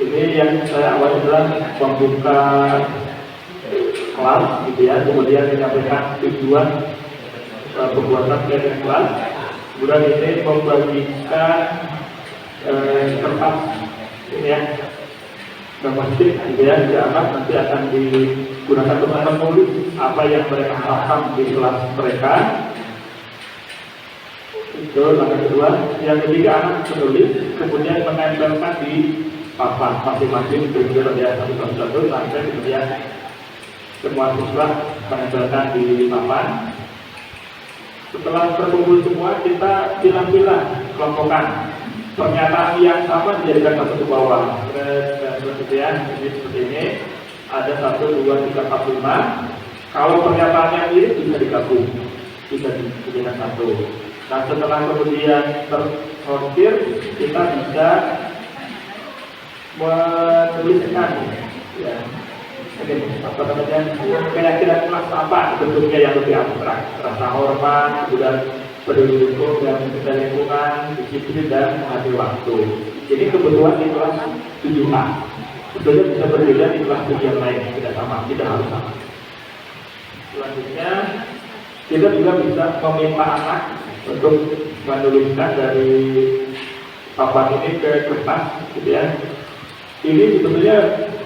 Ini yang saya awal adalah membuka kelas gitu ya, kemudian menyampaikan tujuan pembuatan keyakinan kelas. Kemudian ini membagikan kertas ini ya, domestik gitu ya, di anak nanti akan digunakan untuk menulis apa yang mereka harapkan di kelas mereka. Itu langkah kedua. Yang ketiga anak menulis, kemudian menempelkan di papan masing-masing tujuan ya satu sampai kemudian semua siswa menempelkan di papan. Setelah terkumpul semua kita pilah-pilah, kelompokkan pernyataan yang sama dijadikan satu ke bawah. Seperti ini ada 1, 2, 3, 4, 5. Kalau pernyataannya mirip bisa digabung, bisa dijadikan satu. Nah setelah kemudian tersortir kita bisa menuliskan ya apa namanya keyakinan kelas apa bentuknya yang lebih abstrak, rasa hormat, kemudian peduli hukum dan lingkungan, disiplin dan menghargai waktu. Ini kebutuhan di kelas 7A. Sebetulnya bisa berbeda di kelas 7 yang lain, tidak sama, tidak harus sama. Selanjutnya, kita juga bisa meminta anak untuk menuliskan dari papan ini ke kertas, gitu ya. Ini sebetulnya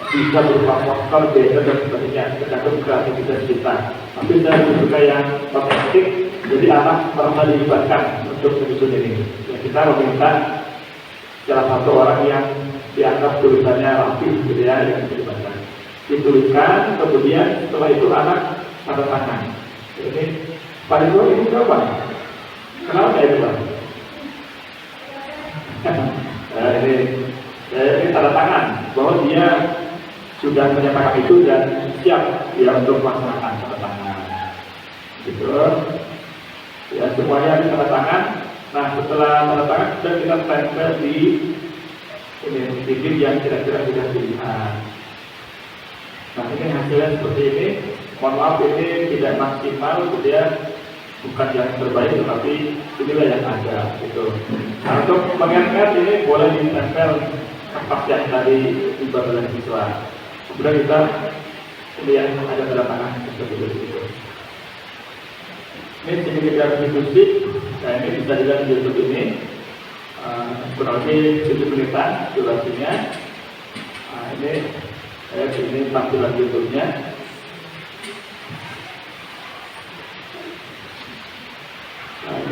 bisa berupa poster, banner dan sebagainya, tergantung kreativitas kita. Tapi saya lebih suka yang otentik, jadi anak merasa dilibatkan untuk menyusun ini. Ya, kita meminta salah satu orang yang dianggap tulisannya rapi, gitu ya, yang bisa dibaca. Dituliskan, kemudian setelah itu anak tanda tangan. Ini Pak Ibu ini berapa? Kenapa ya Pak? Nah, ini tanda tangan bahwa dia sudah menyatakan itu dan siap ya untuk melaksanakan tanda tangan. Gitu. Ya semuanya ada tanda tangan. Nah setelah tanda tangan sudah kita tempel di titik yang kira-kira sudah dilihat. Nah ini hasilnya seperti ini. Mohon maaf ini tidak maksimal, gitu ya. Bukan yang terbaik, tetapi inilah yang ada. Gitu. Nah, untuk mengingat ini boleh ditempel kertas yang tadi dibuat oleh siswa. Kemudian kita kemudian ada tanda tangan seperti itu. Ini sedikit dari diskusi. Nah ini bisa dilihat di YouTube ini. Kurang lebih 7 menitan durasinya. Nah, ini tampilan YouTube-nya.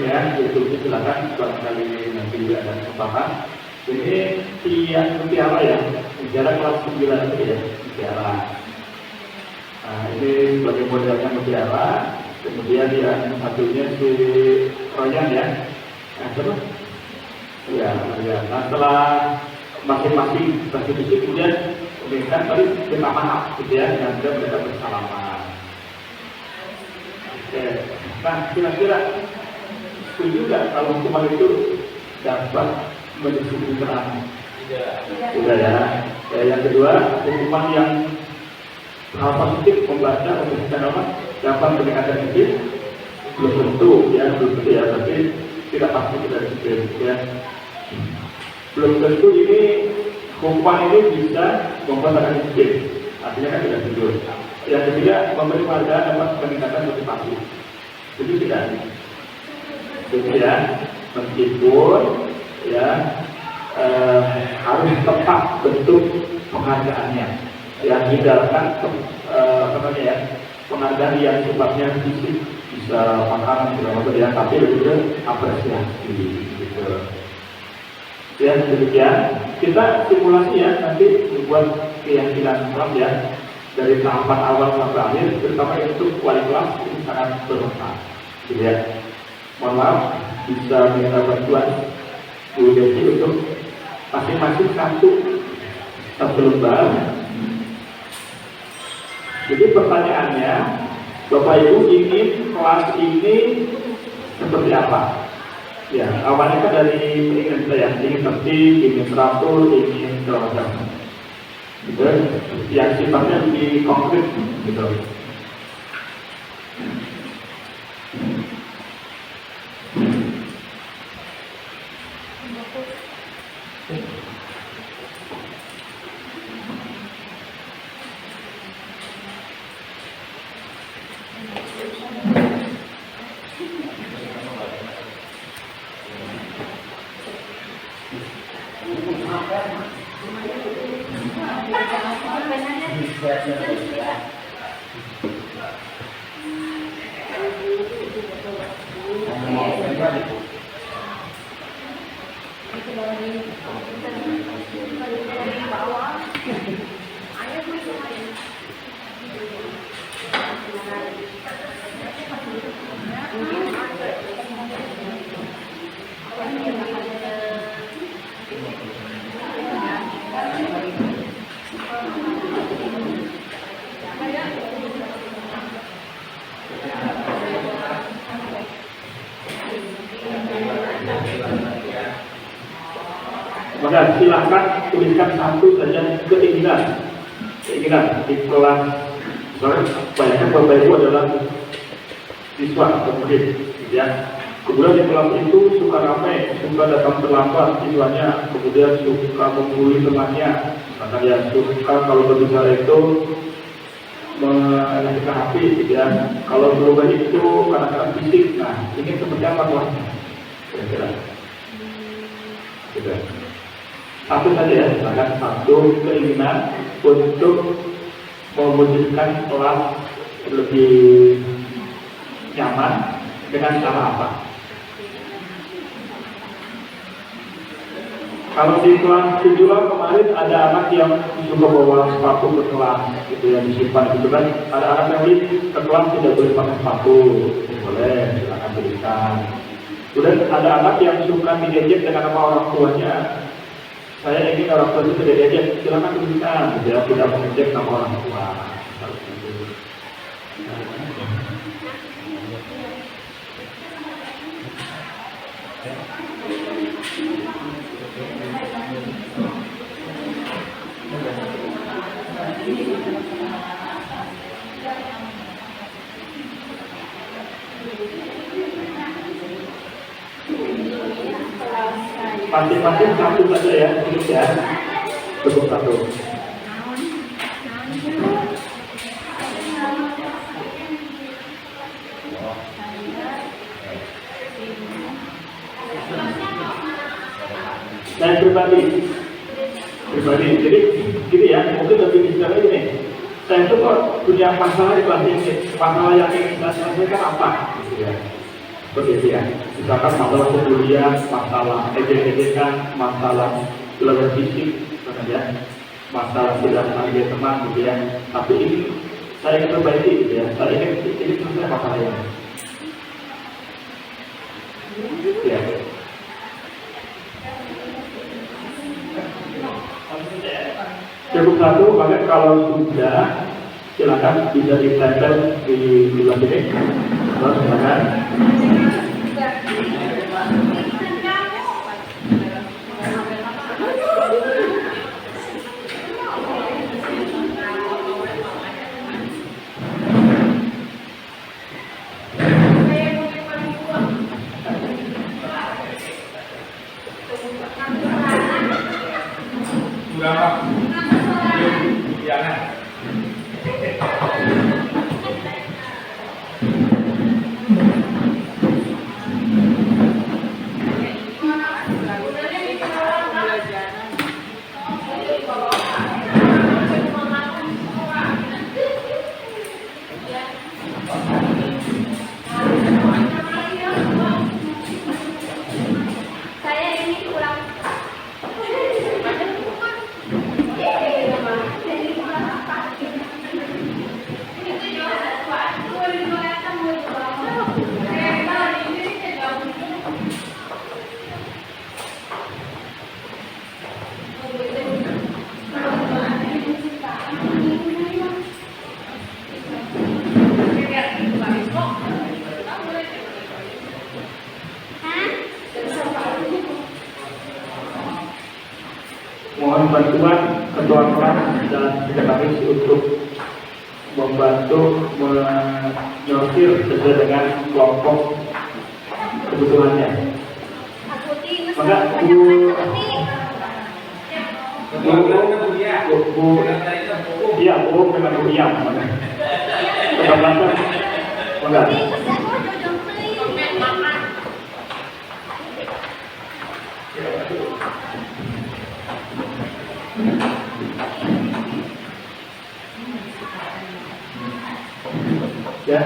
Ya, YouTube silakan barangkali nanti ada kesempatan. Ini mutiara ya, mutiara kelas 9 itu ya, mutiara. Nah, ini sebagai modelnya mutiara. Kemudian yang satunya si Royan ya. Nah, terus ya. Nah, setelah masing-masing konstitusi kemudian memberikan tadi minta maaf, gitu ya, dan mereka bersalaman. Oke. Nah, kira-kira setuju nggak kalau hukuman itu dapat mendisiplinkan? Tidak ya. Yang kedua, hukuman yang hal positif membaca memberikan apa dapat meningkatkan disiplin, belum tentu ya, tapi tidak pasti kita disiplin ya. Belum tentu ini hukuman ini bisa membuat anak disiplin, artinya kan tidak tidur. Yang ketiga, memberi pelajaran dapat meningkatkan motivasi. Jadi tidak. Jadi ya, meskipun ya harus tepat bentuk penghargaannya, yang hindarkan penghargaan yang sifatnya fisik, bisa makanan segala macam ya, tapi lebih ke apresiasi gitu. Ya demikian kita simulasi ya, nanti membuat keyakinan kelas ya dari tahapan awal sampai akhir, terutama untuk wali kelas ini sangat bermanfaat, gitu ya. Mohon maaf, bisa minta bantuan Bu Desi untuk masing-masing satu lembar. Jadi pertanyaannya, Bapak Ibu ingin kelas ini seperti apa? Ya, awalnya kan dari keinginan saya, ingin tertib, ingin teratur, ingin segala macam. Gitu, yang sifatnya lebih konkret, gitu. Maka silakan tuliskan satu saja keinginan di kelas. Soalnya banyak Bapak Ibu adalah siswa atau murid, ya. Kemudian di kelas itu suka ramai, suka datang terlambat siswanya, kemudian suka membuli temannya, maka dia suka kalau berbicara itu menyalakan api, ya. Kalau berubah itu kadang-kadang fisik. Nah, ini seperti apa kelasnya? Kira-kira. Sudah. Satu saja ya, misalkan satu keinginan untuk mewujudkan kelas lebih nyaman dengan cara apa? Kalau di kelas 7 kemarin ada anak yang suka bawa sepatu ke kelas, gitu yang disimpan gitu kan. Ada anak yang ke kelas tidak boleh pakai sepatu, boleh silakan berikan. Kemudian ada anak yang suka diejek dengan nama orang tuanya. Saya ingin orang tua itu tidak diejek, silakan berikan. Dia tidak mengejek nama orang tua. Masing-masing satu saja ya, cukup ya, cukup satu. Saya pribadi, jadi gini ya, mungkin lebih bicara ini. Saya itu kok punya masalah di kelas ini, masalah yang ingin saya selesaikan apa? Gitu ya. Begitu ya. Misalkan masalah kuliah, masalah ejek-ejekan, masalah belajar fisik, ya, masalah tidak mengenai teman, gitu ya. Tapi ini saya ingin perbaiki, gitu ya. Saya ingin ini selesai masalahnya. Ya. Cukup satu, maka kalau sudah silakan bisa ditempel di sebelah sini. Terus silakan. Mohon bantuan ketua kelas dan sekretaris untuk membantu menyortir sesuai dengan kelompok kebutuhannya. Maka iya, dengan kuliah, kebetulan, enggak. Ya,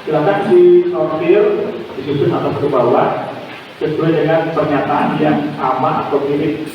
silakan disortir, disusun atas ke bawah sesuai dengan pernyataan yang sama atau mirip,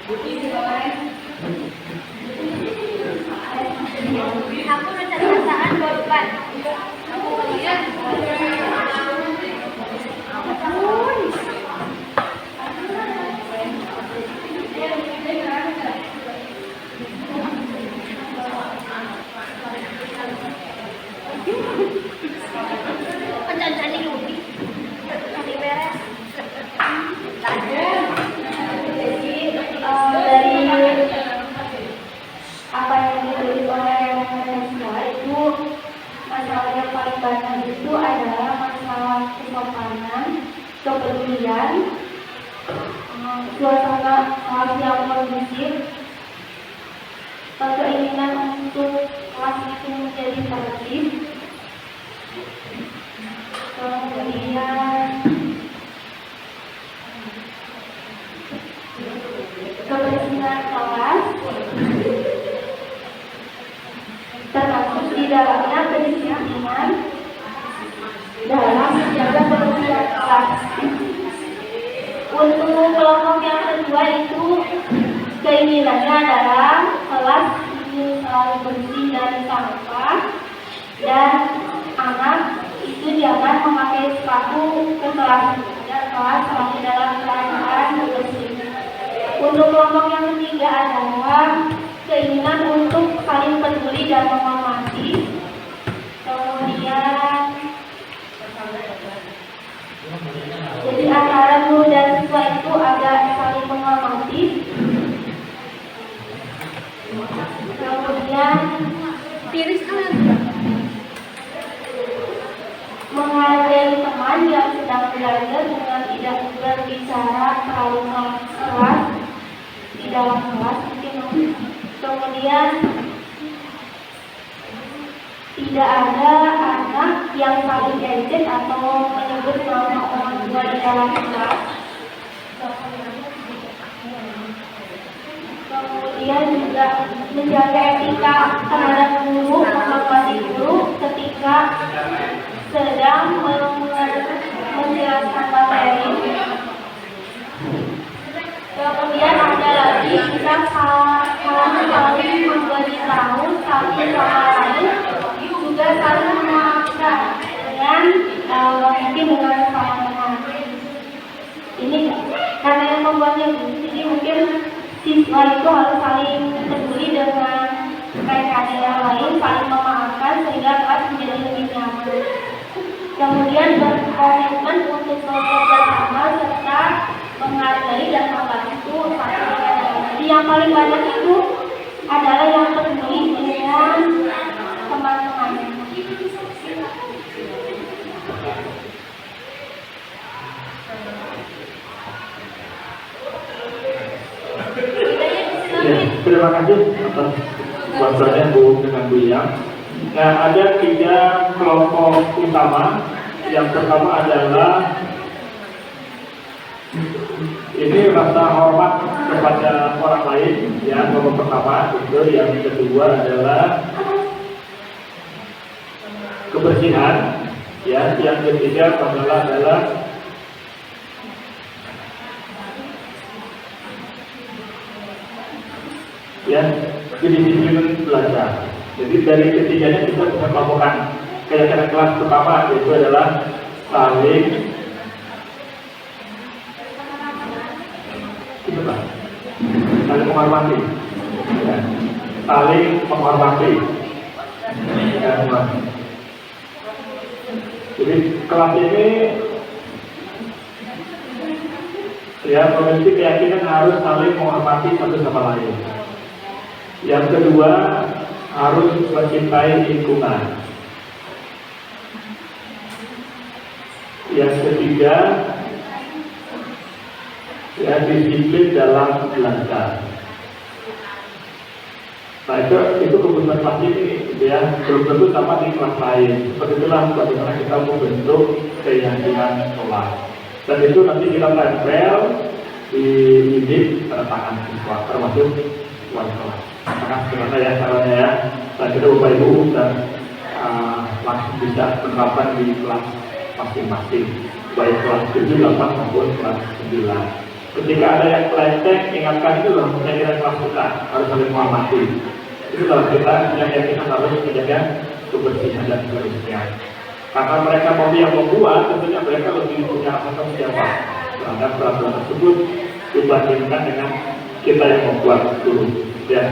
Aku mencari pasangan baru kan. Aku lihat. Pencancan ini lebih beres. Dari apa yang ditulis oleh Mahasiswa itu, masalah yang paling banyak itu adalah masalah kesopanan, kepedulian, suasana kelas yang kondusif, keinginan untuk kelas itu menjadi tertib, kemudian kebersihan kelas, termasuk di dalamnya kedisiplinan dalam menjaga kebersihan kelas. Untuk kelompok yang kedua itu keinginannya adalah kelas ini selalu bersih dari sampah dan anak itu jangan memakai sepatu ke kelas dan kelas selalu dalam keadaan bersih. Untuk kelompok yang ketiga adalah keinginan untuk saling peduli dan menghormati. Kemudian jadi antara guru dan siswa itu ada saling menghormati. Kemudian menghargai teman yang sedang belajar dengan tidak berbicara terlalu keras di dalam kelas. Kemudian tidak ada anak yang saling ejek atau menyebut nama orang tua di dalam kelas. Kemudian juga menjaga etika terhadap guru, menghormati guru ketika sedang menjelaskan materi. Kemudian ada lagi kita saling memberitahu satu sama lain, juga saling memaafkan dengan mungkin dengan salah. Ini karena yang membuatnya jadi mungkin siswa itu harus saling peduli dengan mereka yang lain, saling memaafkan sehingga kelas menjadi lebih nyaman. Kemudian berkomitmen untuk bekerja sama serta menghargai dan membantu satu sama lain. Jadi yang paling banyak itu adalah yang peduli dengan teman-temannya. Ya, terima kasih atas wawancaranya Bu dengan Bu Yang. Nah, ada 3 kelompok utama. Yang pertama adalah ini rasa hormat kepada orang lain, ya, kelompok pertama itu. Yang kedua adalah kebersihan, ya. Yang ketiga adalah ya, kedisiplinan belajar. Jadi dari ketiganya kita bisa kelompokkan. Keyakinan kelas pertama yaitu adalah saling menghormati, ya. Saling menghormati. Ya, jadi kelas ini ya memiliki keyakinan harus saling menghormati satu sama lain. Yang kedua, harus mencintai lingkungan. Yang ketiga, ya, disiplin dalam belajar. Nah, itu kebutuhan kelas ini, ya, belum tentu sama di kelas lain. Seperti itulah bagaimana kita membentuk keyakinan kelas. Dan itu nanti kita tempel di dinding pada tangan siswa, termasuk wali kelas. Maka sebenarnya ya caranya ya, dan kita Bapak Ibu dan langsung bisa menerapkan di kelas masing-masing, baik kelas 7, 8 maupun kelas 9. Ketika ada yang melenceng, ingatkan itu loh, menjadi kelas kita harus saling menghormati. Itu loh kita yang yakin harus menjaga kebersihan dan kebersihan. Karena mereka mau yang membuat, tentunya mereka lebih punya rasa tanggung jawab terhadap peraturan tersebut dibandingkan dengan kita yang membuat dulu. Ya,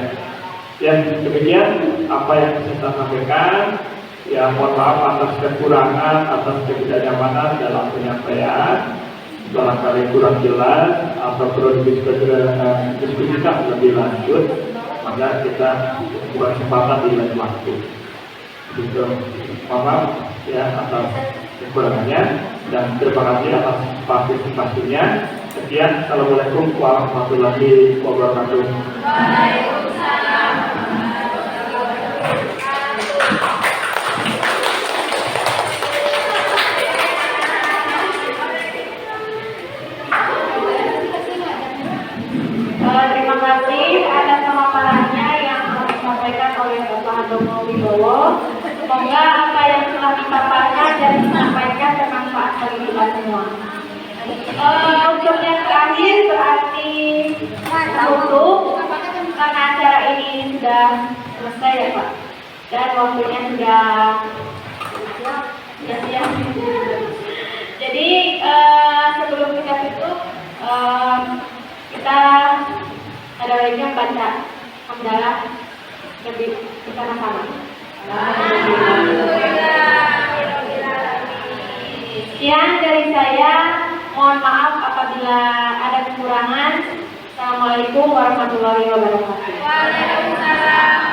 yang demikian apa yang saya sampaikan. Ya, mohon maaf atas kekurangan, atas ketidaknyamanan dalam penyampaian. Barangkali kurang jelas atau perlu diskusikan lebih lanjut, maka kita buat kesempatan di lain waktu. Gitu. Maaf ya atas kekurangannya dan terima kasih atas partisipasinya. Sekian, assalamualaikum warahmatullahi wabarakatuh. Waalaikumsalam. Terima kasih atas pemaparannya yang disampaikan oleh Bapak Hartono Wibowo. Semoga apa yang telah dipaparkan dan disampaikan bermanfaat bagi kita semua. Untuk yang terakhir berarti tutup karena acara ini sudah selesai ya Pak, dan waktunya sudah siap. Jadi sebelum kita tutup kita ada lagi yang baca hamdalah lebih bersama-sama. Sekian dari saya. Mohon maaf apabila ada kekurangan. Assalamualaikum warahmatullahi wabarakatuh. Waalaikumsalam.